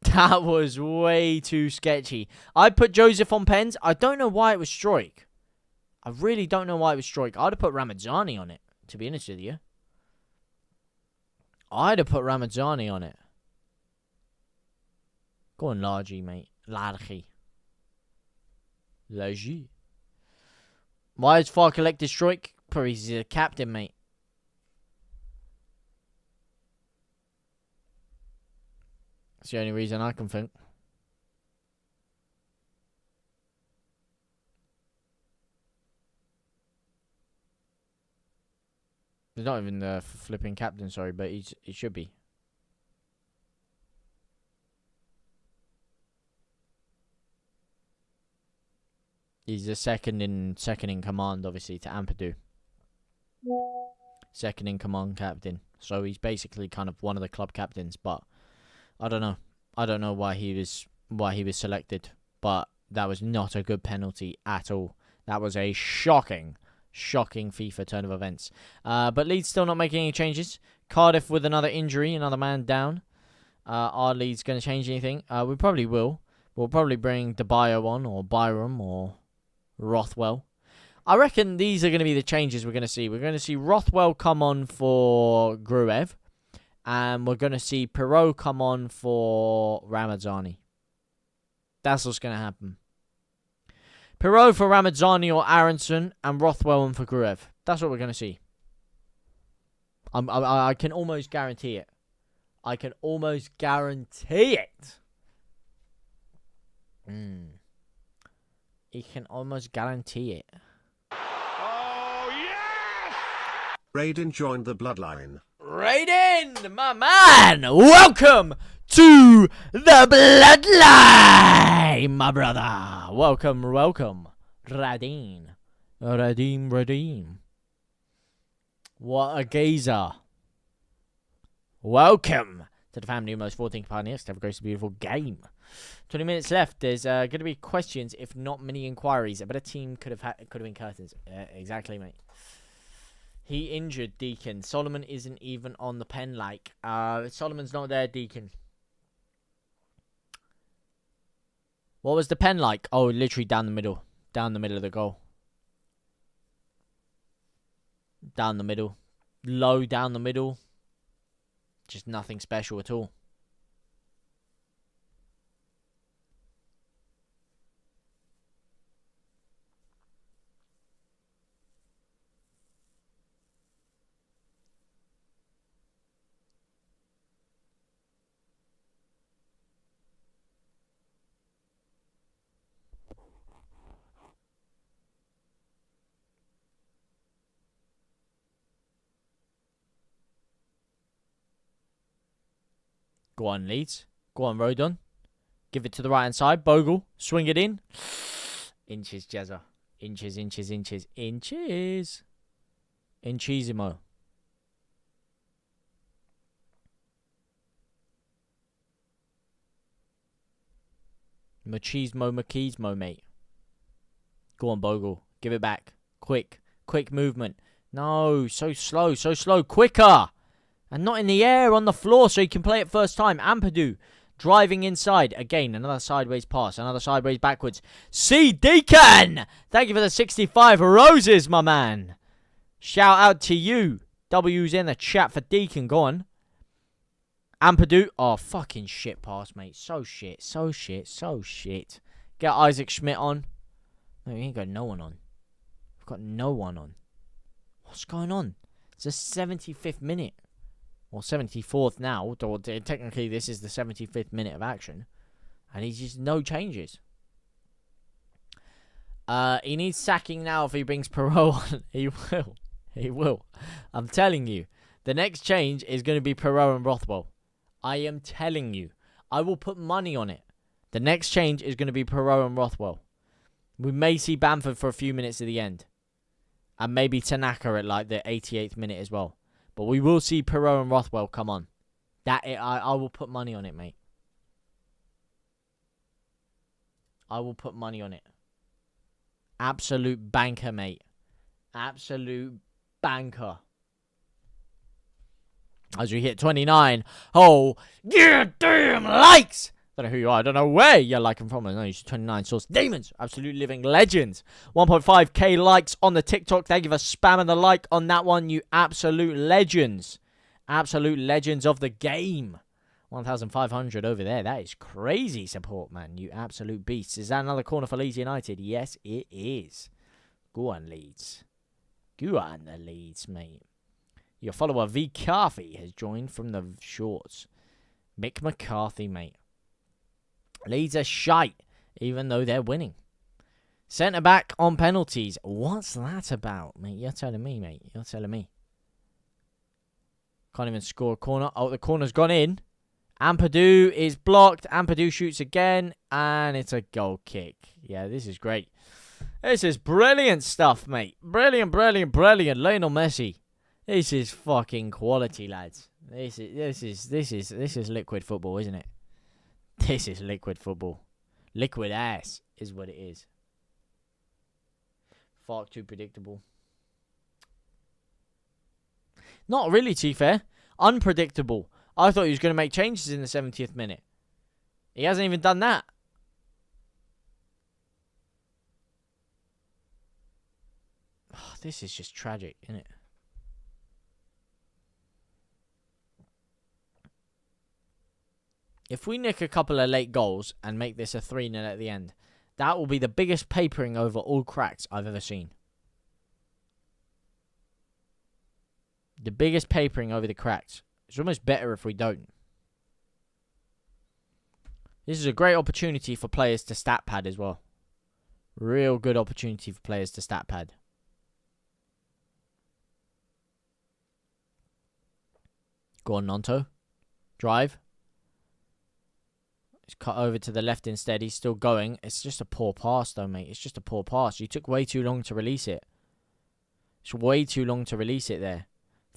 That was way too sketchy. I put Joseph on pens. I don't know why it was Stroik. I really don't know why it was Stroik. I'd have put Ramazani on it, to be honest with you. I'd have put Ramazani on it. Go on, Largy, mate. Largy. Largy. Why is Far collected Stroik? Probably he's a captain, mate. That's the only reason I can think. He's not even the flipping captain, sorry, but he should be. He's the second in command, obviously, to Ampadu. Second in command captain. So he's basically kind of one of the club captains, but I don't know. I don't know why he was selected, but that was not a good penalty at all. That was a shocking FIFA turn of events. But Leeds still not making any changes. Cardiff with another injury, another man down. Are Leeds going to change anything? We probably will. We'll probably bring DeBio on, or Byram, or Rothwell. I reckon these are going to be the changes we're going to see. We're going to see Rothwell come on for Gruev. And we're going to see Perot come on for Ramazani. That's what's going to happen. Perot for Ramazani or Aronson, and Rothwell on for Gruev. That's what we're going to see. I can almost guarantee it. I can almost guarantee it. You can almost guarantee it. Oh, yes! Raiden joined the bloodline. Raiden, my man! Welcome to the bloodline, my brother. Welcome. Radim. What a geezer. Welcome to the family of most 14 pioneers. Have a great, beautiful game. 20 minutes left. There's going to be questions, if not many inquiries. A better team could have been curtains. Exactly, mate. He injured Deacon. Solomon isn't even on the pen like. Solomon's not there, Deacon. What was the pen like? Oh, literally down the middle. Down the middle of the goal. Down the middle. Low down the middle. Just nothing special at all. Go on, Leeds. Go on, Rodon. Give it to the right-hand side. Bogle. Swing it in. Inches, Jezza. Inches. Inchisimo. Machismo, mate. Go on, Bogle. Give it back. Quick movement. No, so slow. Quicker. And not in the air, on the floor, so he can play it first time. Ampadu driving inside. Again, another sideways pass. Another sideways backwards. C. Deacon! Thank you for the 65 roses, my man. Shout out to you. W's in the chat for Deacon. Go on. Ampadu. Oh, fucking shit pass, mate. So shit. Get Isaac Schmidt on. No, we ain't got no one on. We've got no one on. What's going on? It's the 75th minute. Or 74th now. Or technically, this is the 75th minute of action. And he's just no changes. He needs sacking now if he brings Perot on. He will. He will. I'm telling you. The next change is going to be Perot and Rothwell. I am telling you. I will put money on it. The next change is going to be Perot and Rothwell. We may see Bamford for a few minutes at the end. And maybe Tanaka at like the 88th minute as well. But we will see Perot and Rothwell come on. I will put money on it, mate. I will put money on it. Absolute banker, mate. Absolute banker. As we hit 29. Oh, yeah, damn likes. Don't know who you are. I don't know where you're liking from. I know you're 29 source demons. Absolute living legends. 1.5k likes on the TikTok. Thank you for spamming the like on that one, you absolute legends. Absolute legends of the game. 1,500 over there. That is crazy support, man. You absolute beasts. Is that another corner for Leeds United? Yes, it is. Go on, Leeds. Go on, the Leeds, mate. Your follower, V. Carthy, has joined from the shorts. Mick McCarthy, mate. Leeds are shite, even though they're winning. Centre-back on penalties. What's that about, mate? You're telling me, mate. You're telling me. Can't even score a corner. Oh, the corner's gone in. Ampadu is blocked. Ampadu shoots again. And it's a goal kick. Yeah, this is great. This is brilliant stuff, mate. Brilliant, brilliant, brilliant. Lionel Messi. This is fucking quality, lads. This is liquid football, isn't it? This is liquid football. Liquid ass is what it is. Far too predictable. Not really, to be fair. Unpredictable. I thought he was going to make changes in the 70th minute. He hasn't even done that. Oh, this is just tragic, isn't it? If we nick a couple of late goals and make this a 3-0 at the end, that will be the biggest papering over all cracks I've ever seen. The biggest papering over the cracks. It's almost better if we don't. This is a great opportunity for players to stat pad as well. Real good opportunity for players to stat pad. Go on, Nonto. Drive. He's cut over to the left instead. He's still going. It's just a poor pass, though, mate. It's just a poor pass. You took way too long to release it. It's way too long to release it there.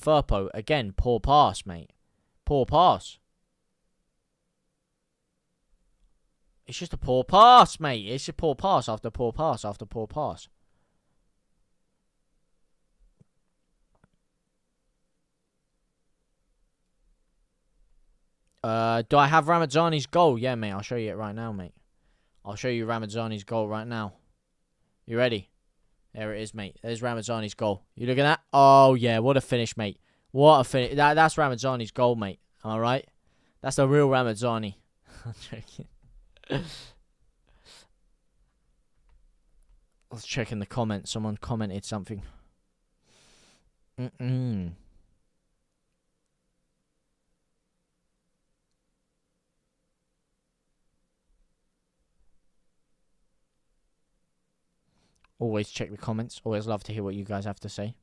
Firpo, again, poor pass, mate. Poor pass. It's just a poor pass, mate. It's a poor pass after poor pass after poor pass. Do I have Ramazani's goal? Yeah, mate. I'll show you it right now, mate. I'll show you Ramazani's goal right now. You ready? There it is, mate. There's Ramazani's goal. You look at that? Oh, yeah. What a finish, mate. What a finish. That's Ramazani's goal, mate. All right? That's the real Ramazani. I'm joking. Let's check in the comments. Someone commented something. Always check the comments. Always love to hear what you guys have to say.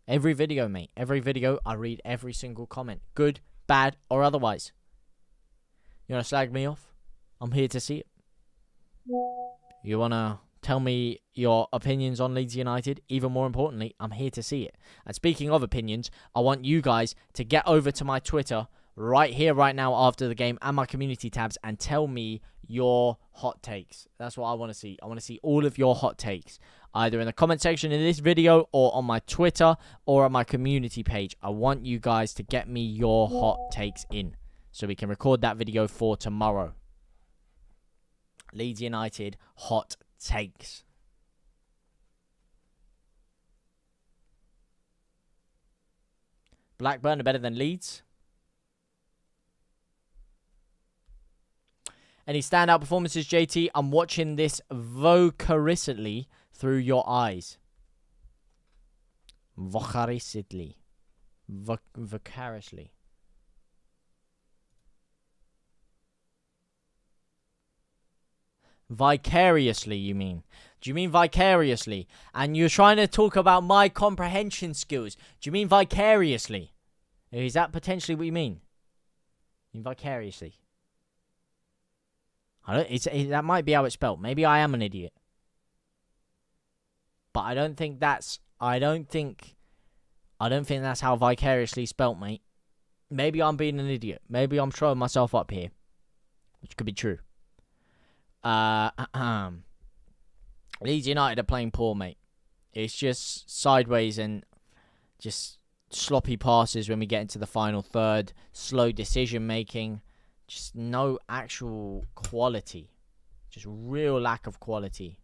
Every video, mate. Every video, I read every single comment. Good, bad, or otherwise. You want to slag me off? I'm here to see it. You want to tell me your opinions on Leeds United? Even more importantly, I'm here to see it. And speaking of opinions, I want you guys to get over to my Twitter right here, right now, after the game, and my community tabs, and tell me your hot takes. That's what I want to see. I want to see all of your hot takes, either in the comment section in this video, or on my Twitter, or on my community page. I want you guys to get me your hot takes in, so we can record that video for tomorrow. Leeds United hot takes. Blackburn are better than Leeds. Any standout performances, JT? I'm watching this vocarically through your eyes. Vocarically. Vicariously. Vicariously, you mean? Do you mean vicariously? And you're trying to talk about my comprehension skills. Do you mean vicariously? Is that potentially what you mean? You mean vicariously? That might be how it's spelled. Maybe I am an idiot. But I don't think that's how vicariously spelt, mate. Maybe I'm being an idiot. Maybe I'm throwing myself up here, which could be true. Leeds United are playing poor, mate. It's just sideways and just sloppy passes when we get into the final third. Slow decision making. Just no actual quality. Just real lack of quality.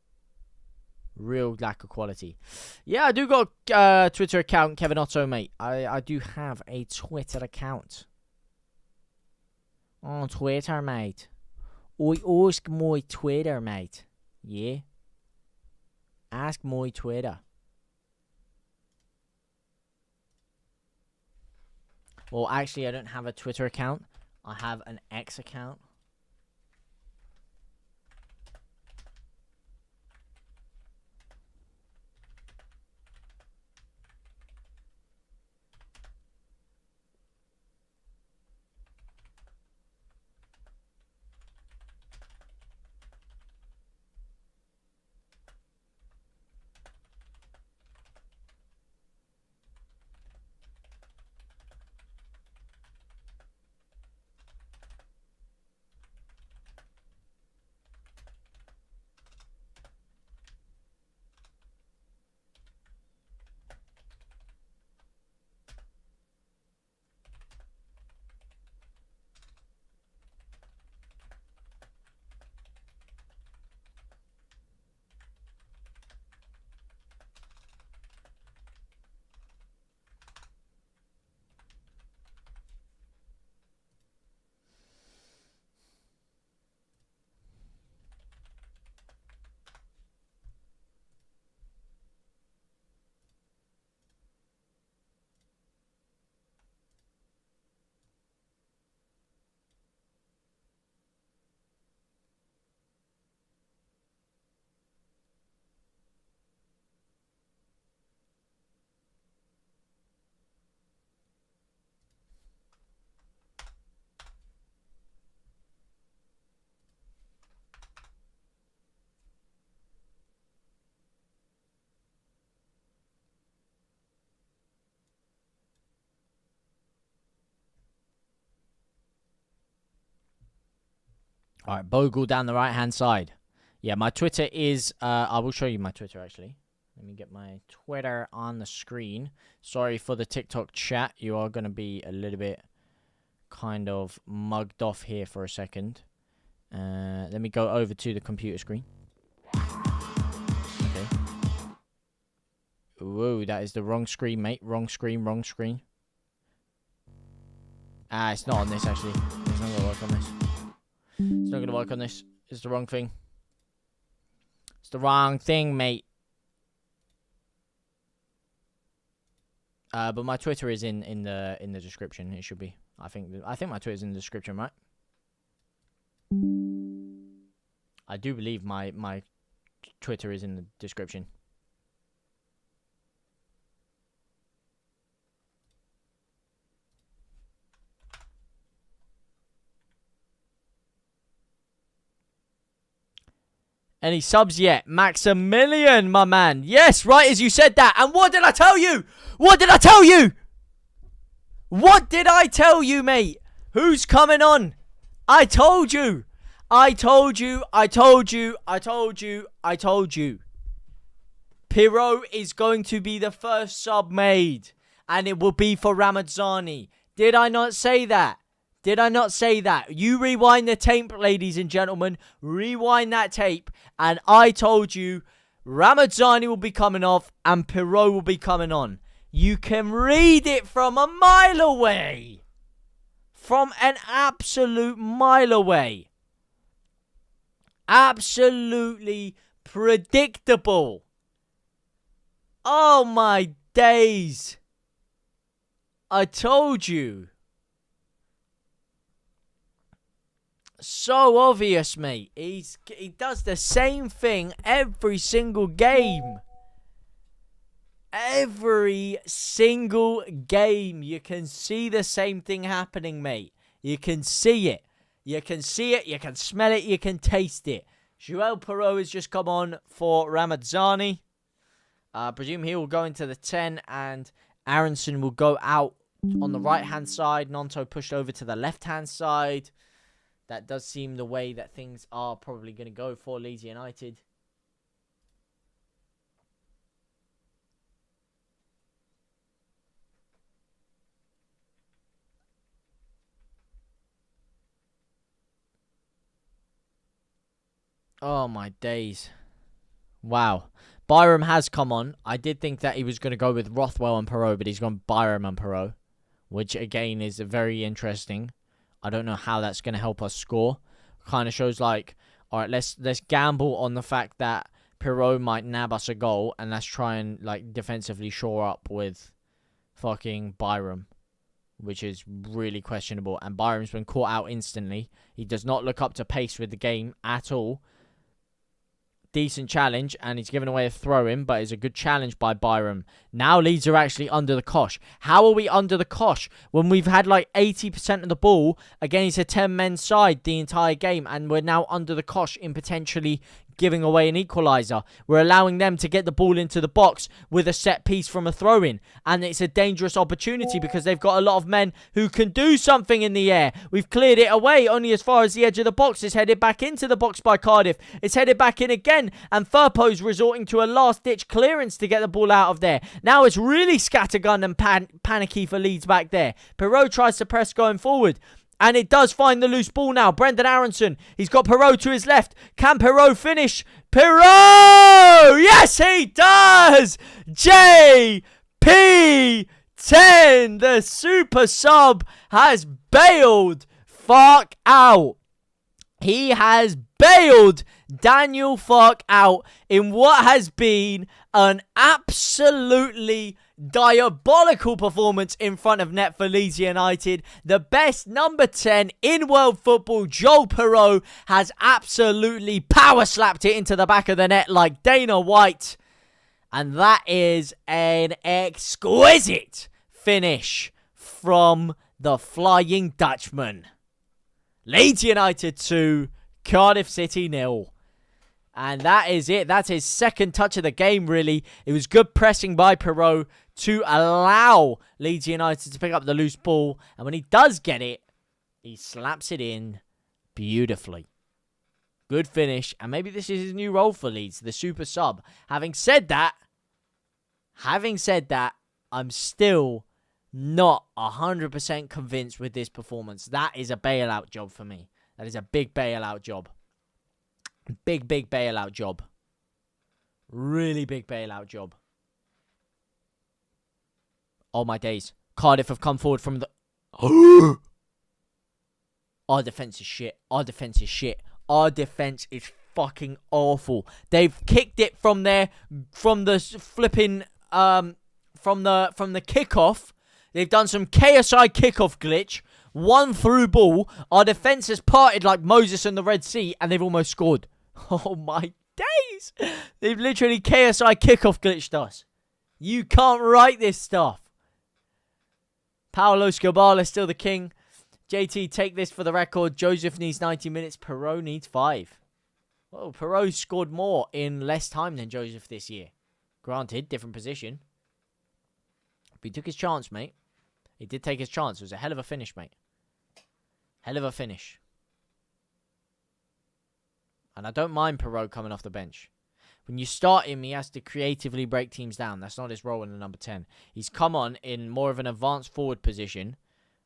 Real lack of quality. Yeah, I do got a Twitter account, Kevin Otto, mate. I do have a Twitter account. On Twitter, mate. I ask my Twitter, mate. Yeah? Ask my Twitter. Well, actually, I don't have a Twitter account. I have an X account. All right, Bogle down the right-hand side. Yeah, my Twitter is... I will show you my Twitter, actually. Let me get my Twitter on the screen. Sorry for the TikTok chat. You are going to be a little bit kind of mugged off here for a second. Let me go over to the computer screen. Okay. Whoa, that is the wrong screen, mate. Wrong screen, wrong screen. Ah, it's not on this, actually. It's not going to work on this. It's not going to work on this. It's the wrong thing. It's the wrong thing, mate. But my Twitter is in the description. It should be. I think my Twitter's in the description, right? I do believe my Twitter is in the description. Any subs yet? Maximilian, my man. Yes, right as you said that. And what did I tell you? What did I tell you? What did I tell you, mate? Who's coming on? I told you. I told you. I told you. I told you. I told you. Pirro is going to be the first sub made. And it will be for Ramazani. Did I not say that? Did I not say that? You rewind the tape, ladies and gentlemen. Rewind that tape. And I told you Ramazani will be coming off and Pirro will be coming on. You can read it from a mile away. From an absolute mile away. Absolutely predictable. Oh my days. I told you. So obvious, mate. He does the same thing every single game. Every single game, you can see the same thing happening, mate. You can see it. You can see it, you can smell it, you can taste it. Joel Perreault has just come on for Ramazzani. I presume he will go into the 10 and Aronson will go out on the right-hand side. Nonto pushed over to the left-hand side. That does seem the way that things are probably going to go for Leeds United. Oh, my days. Wow. Byram has come on. I did think that he was going to go with Rothwell and Perreault, but he's gone Byram and Perreault, which, again, is very interesting. I don't know how that's going to help us score. Kind of shows like, all right, let's gamble on the fact that Perreault might nab us a goal, and let's try and, like, defensively shore up with fucking Byram, which is really questionable. And Byram's been caught out instantly. He does not look up to pace with the game at all. Decent challenge, and he's given away a throw-in, but it's a good challenge by Byram. Now Leeds are actually under the cosh. How are we under the cosh when we've had like 80% of the ball against a 10-men side the entire game, and we're now under the cosh in potentially giving away an equaliser? We're allowing them to get the ball into the box with a set piece from a throw-in, and it's a dangerous opportunity because they've got a lot of men who can do something in the air. We've cleared it away only as far as the edge of the box. It's headed back into the box by Cardiff. It's headed back in again, and Firpo's resorting to a last-ditch clearance to get the ball out of there. Now it's really scattergun and panicky for Leeds back there. Perreault tries to press going forward, and it does find the loose ball now. Brendan Aronson, he's got Perreault to his left. Can Perreault finish? Perreault! Yes, he does! JP10, the super sub, has bailed. Fuck out. He has bailed Daniel Fark out in what has been an absolutely diabolical performance in front of net for Leeds United. The best number 10 in world football, Joel Perreault, has absolutely power slapped it into the back of the net like Dana White. And that is an exquisite finish from the Flying Dutchman. Leeds United 2, Cardiff City 0. And that is it. That's his second touch of the game, really. It was good pressing by Perreault to allow Leeds United to pick up the loose ball. And when he does get it, he slaps it in beautifully. Good finish. And maybe this is his new role for Leeds, the super sub. Having said that, I'm still not 100% convinced with this performance. That is a bailout job for me. That is a big bailout job. Big bailout job. Really big bailout job. Oh my days. Cardiff have come forward from the... Our defense is shit. Our defense is shit. Our defense is fucking awful. They've kicked it from there, from the flipping, from the kickoff. They've done some KSI kickoff glitch. One through ball. Our defense has parted like Moses in the Red Sea, and they've almost scored. Oh my days. They've literally KSI kickoff glitched us. You can't write this stuff. Paulo Escobar is still the king. JT, take this for the record. Joseph needs 90 minutes. Perreault needs 5. Well, Perreault scored more in less time than Joseph this year. Granted, different position. But he took his chance, mate. He did take his chance. It was a hell of a finish, mate. Hell of a finish. And I don't mind Perreault coming off the bench. When you start him, he has to creatively break teams down. That's not his role in the number 10. He's come on in more of an advanced forward position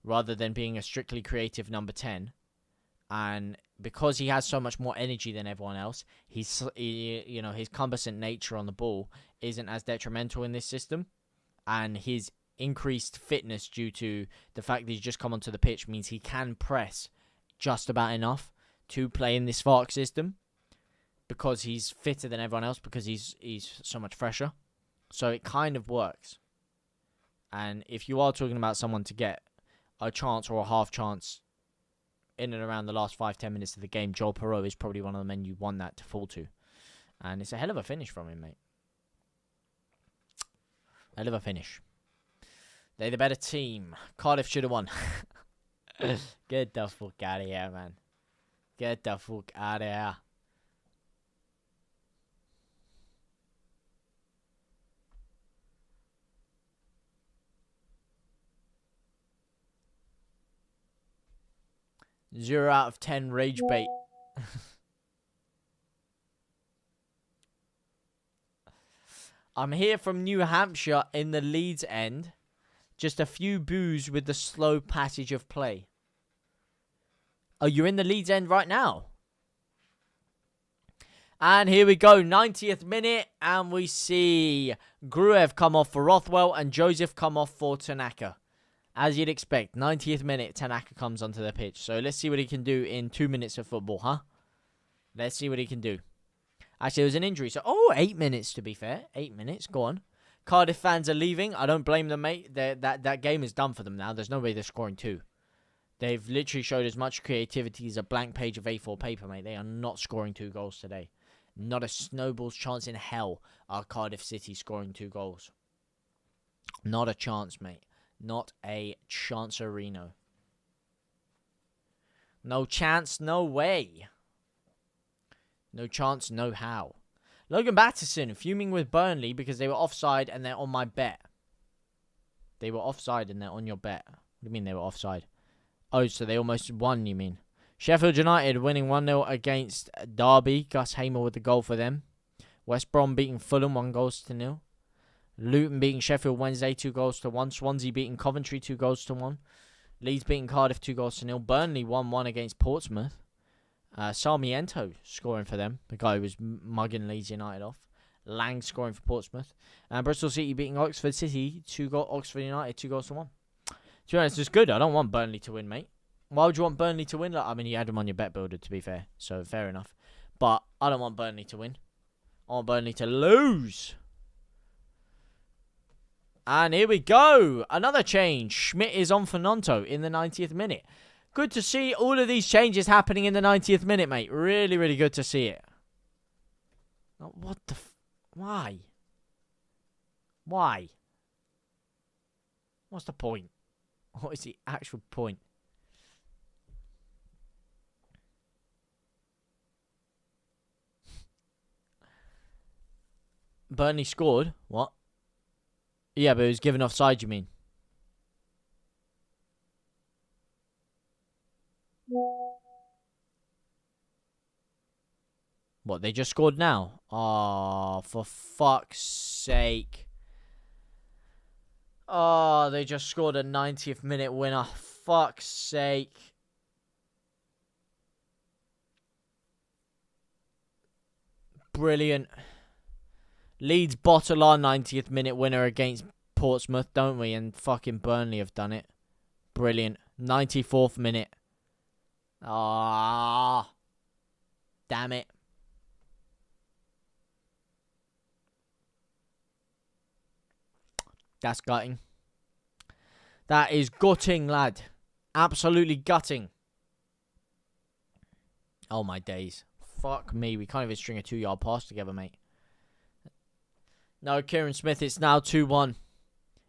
rather than being a strictly creative number 10. And because he has so much more energy than everyone else, his cumbersome nature on the ball isn't as detrimental in this system. And his increased fitness due to the fact that he's just come onto the pitch means he can press just about enough to play in this Fark system because he's fitter than everyone else, because he's so much fresher. So it kind of works. And if you are talking about someone to get a chance or a half chance in and around the last 5-10 minutes of the game, Joel Perreault is probably one of the men you want that to fall to. And it's a hell of a finish from him, mate. Hell of a finish. They're the better team. Cardiff should have won. Get the fuck out of here, man. Get the fuck out of here. Zero out of 10 rage bait. I'm here from New Hampshire in the Leeds end. Just a few boos with the slow passage of play. Oh, you're in the Leeds end right now? And here we go, 90th minute, and we see Gruev come off for Rothwell and Joseph come off for Tanaka. As you'd expect, 90th minute, Tanaka comes onto the pitch. So let's see what he can do in 2 minutes of football, huh? Let's see what he can do. Actually, there was an injury, so... Oh, 8 minutes, to be fair. 8 minutes, go on. Cardiff fans are leaving. I don't blame them, mate. That game is done for them now. There's no way they're scoring 2. They've literally showed as much creativity as a blank page of A4 paper, mate. They are not scoring 2 goals today. Not a snowball's chance in hell are Cardiff City scoring 2 goals. Not a chance, mate. Not a chance-a-reno. No chance, no way. No chance, no how. Logan Batterson fuming with Burnley because they were offside and they're on my bet. They were offside and they're on your bet. What do you mean they were offside? Oh, so they almost won, you mean? Sheffield United winning 1-0 against Derby. Gus Hamer with the goal for them. West Brom beating Fulham 1-0. Luton beating Sheffield Wednesday 2-1. Swansea beating Coventry 2-1. Leeds beating Cardiff 2-0. Burnley 1-1 against Portsmouth. Sarmiento scoring for them. The guy who was mugging Leeds United off. Lang scoring for Portsmouth. And Bristol City beating Oxford City. Oxford United 2-1. To be honest, it's good. I don't want Burnley to win, mate. Why would you want Burnley to win? Like, I mean, you had them on your bet builder, to be fair. So, fair enough. But I don't want Burnley to win. I want Burnley to lose. And here we go. Another change. Schmidt is on for Nonto in the 90th minute. Good to see all of these changes happening in the 90th minute, mate. Really, really good to see it. What the... Why? Why? What's the point? What is the actual point? Burnley scored. What? Yeah, but it was given offside, you mean? What, they just scored now? Oh, for fuck's sake. Oh, they just scored a 90th minute winner. Fuck's sake. Brilliant. Leeds bottle our 90th minute winner against Portsmouth, don't we? And fucking Burnley have done it. Brilliant. 94th minute. Ah, damn it. That's gutting. That is gutting, lad. Absolutely gutting. Oh, my days. Fuck me. We can't even string a 2-yard pass together, mate. No, Kieran Smith, it's now 2-1.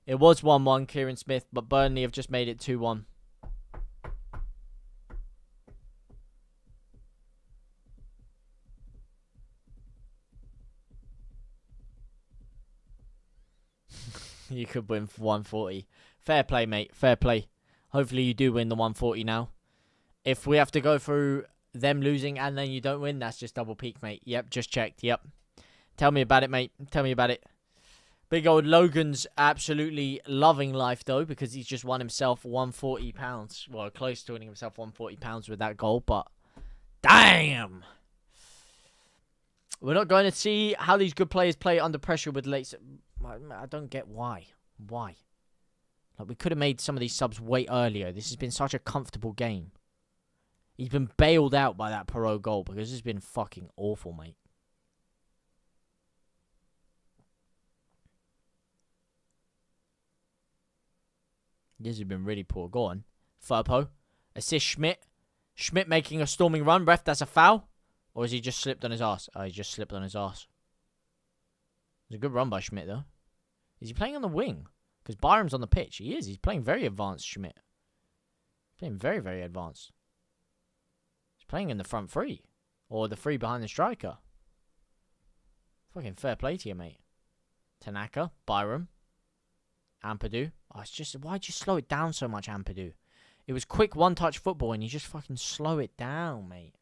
It was 1-1, Kieran Smith, but Burnley have just made it 2-1. You could win for 140. Fair play, mate. Fair play. Hopefully you do win the 140 now. If we have to go through them losing and then you don't win, that's just double peak, mate. Yep, just checked. Yep. Tell me about it, mate. Tell me about it. Big old Logan's absolutely loving life, though, because he's just won himself £140. Well, close to winning himself £140 with that goal, but damn! We're not going to see how these good players play under pressure with late... I don't get why. Why? Like, we could have made some of these subs way earlier. This has been such a comfortable game. He's been bailed out by that Perreault goal because this has been fucking awful, mate. This has been really poor. Go on. Furpo. Assist Schmidt. Schmidt making a storming run. Ref, that's a foul. Or has he just slipped on his ass? Oh, he just slipped on his ass. It was a good run by Schmidt, though. Is he playing on the wing? Because Byram's on the pitch. He is. He's playing very advanced, Schmidt. Playing very, very advanced. He's playing in the front three. Or the three behind the striker. Fucking fair play to you, mate. Tanaka, Byram, Ampadu. Oh, it's just... Why'd you slow it down so much, Ampadu? It was quick one-touch football, and you just fucking slow it down, mate.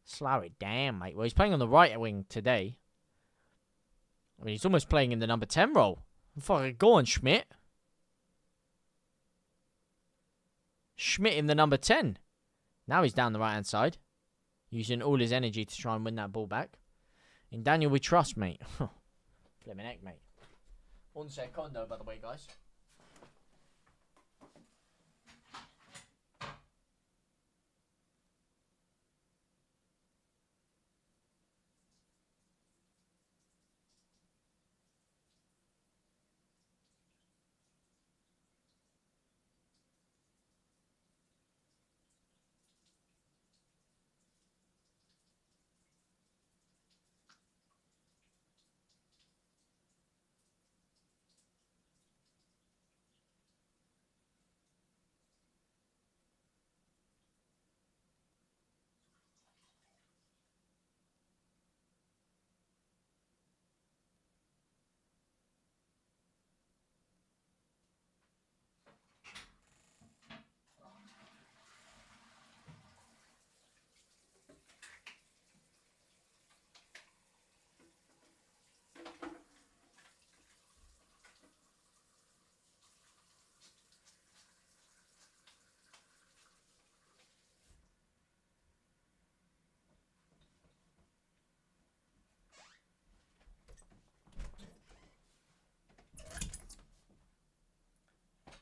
Slow it down, mate. Well, he's playing on the right wing today. I mean, he's almost playing in the number 10 role. Fucking go on, Schmidt. Schmidt in the number 10. Now he's down the right-hand side. Using all his energy to try and win that ball back. In Daniel, we trust, mate. Flipping heck, mate. Un secondo, by the way, guys.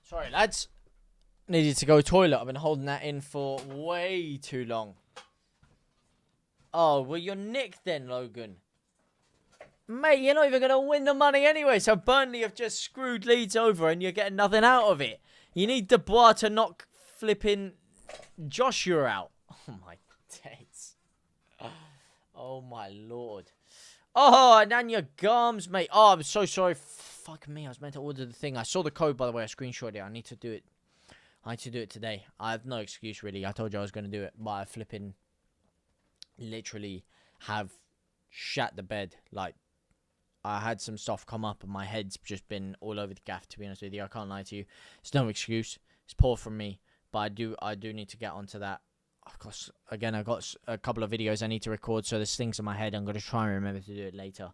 Sorry, lads. Needed to go toilet. I've been holding that in for way too long. Oh, well, you're nicked then, Logan. Mate, you're not even going to win the money anyway. So Burnley have just screwed Leeds over and you're getting nothing out of it. You need Dubois to knock flipping Joshua out. Oh, my days. Oh, my Lord. Oh, and then your gums, mate. Oh, I'm so sorry. Fuck me, I was meant to order the thing. I saw the code, by the way. I screenshot it. I need to do it. I need to do it today. I have no excuse, really. I told you I was going to do it, but I flipping literally have shat the bed. Like, I had some stuff come up and my head's just been all over the gaff, to be honest with you. I can't lie to you. It's no excuse. It's poor from me, but I do need to get onto that. Of course, again, I've got a couple of videos I need to record, so there's things in my head. I'm going to try and remember to do it later.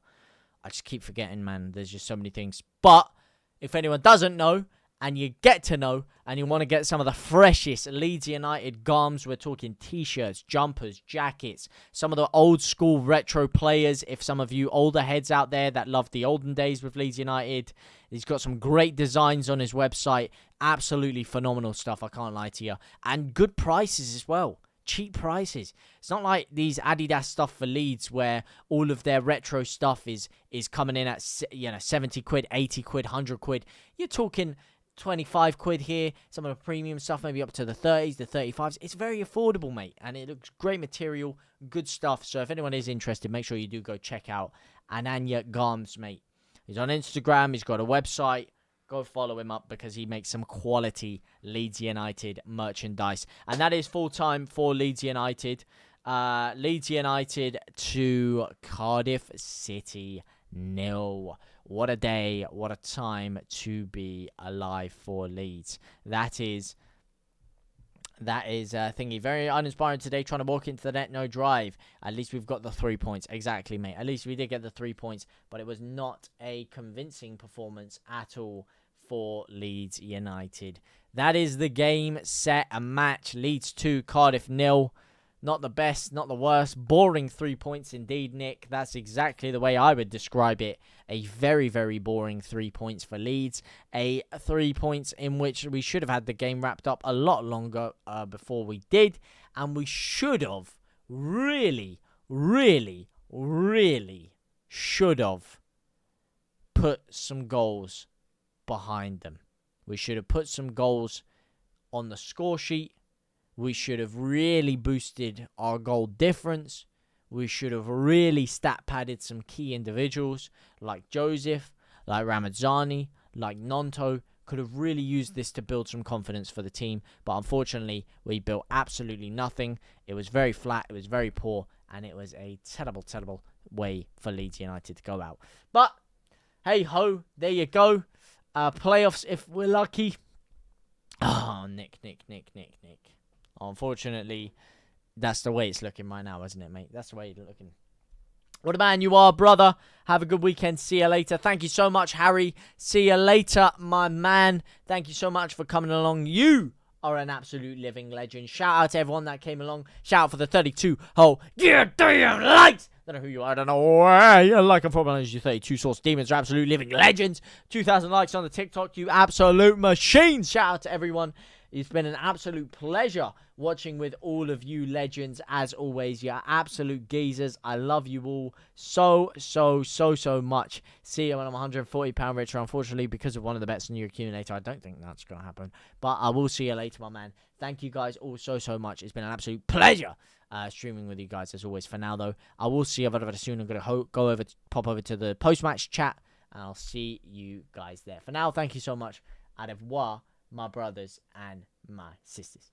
I just keep forgetting, man. There's just so many things. But if anyone doesn't know, and you get to know, and you want to get some of the freshest Leeds United garms, we're talking t-shirts, jumpers, jackets, some of the old school retro players. If some of you older heads out there that love the olden days with Leeds United, he's got some great designs on his website. Absolutely phenomenal stuff, I can't lie to you. And good prices as well. Cheap prices. It's not like these Adidas stuff for Leeds where all of their retro stuff is coming in at 70 quid, 80 quid, 100 quid. You're talking 25 quid here. Some of the premium stuff maybe up to the 30s, the 35s. It's very affordable, mate, and it looks great material, good stuff. So if anyone is interested, make sure you do go check out Ananya Garms, mate. He's on Instagram. He's got a website. Go follow him up because he makes some quality Leeds United merchandise. And that is full-time for Leeds United. Leeds United to Cardiff City 0. What a day, what a time to be alive for Leeds. That is thingy. Very uninspiring today, trying to walk into the net, no drive. At least we've got the 3 points. Exactly, mate. At least we did get the 3 points, but it was not a convincing performance at all for Leeds United. That is the game, set, a match. Leeds 2, Cardiff 0. Not the best, not the worst. Boring 3 points indeed, Nick. That's exactly the way I would describe it. A very, very boring 3 points for Leeds. A 3 points in which we should have had the game wrapped up a lot longer before we did. And we should have really, really, really should have put some goals behind them. We should have put some goals on the score sheet. We should have really boosted our goal difference. We should have really stat padded some key individuals like Joseph, like Ramazzani, like Nonto. Could have really used this to build some confidence for the team. But unfortunately, we built absolutely nothing. It was very flat. It was very poor. And it was a terrible, terrible way for Leeds United to go out. But, hey ho, there you go. Playoffs if we're lucky. Oh, Nick. Unfortunately, that's the way it's looking right now, isn't it, mate? That's the way it's looking. What a man you are, brother. Have a good weekend. See you later. Thank you so much, Harry. See you later, my man. Thank you so much for coming along. You are an absolute living legend. Shout out to everyone that came along. Shout out for the 32 whole goddamn likes. Don't know who you are. I don't know where you like and from. You 32 source demons are absolute living legends. 2,000 likes on the TikTok. You absolute machines. Shout out to everyone. It's been an absolute pleasure watching with all of you legends. As always, you're absolute geezers. I love you all so much. See you when I'm £140 richer. Unfortunately, because of one of the bets in your accumulator, I don't think that's going to happen. But I will see you later, my man. Thank you guys all so much. It's been an absolute pleasure streaming with you guys as always. For now, though, I will see you very soon. I'm going to pop over to the post-match chat, and I'll see you guys there. For now, thank you so much. Au revoir, my brothers and my sisters.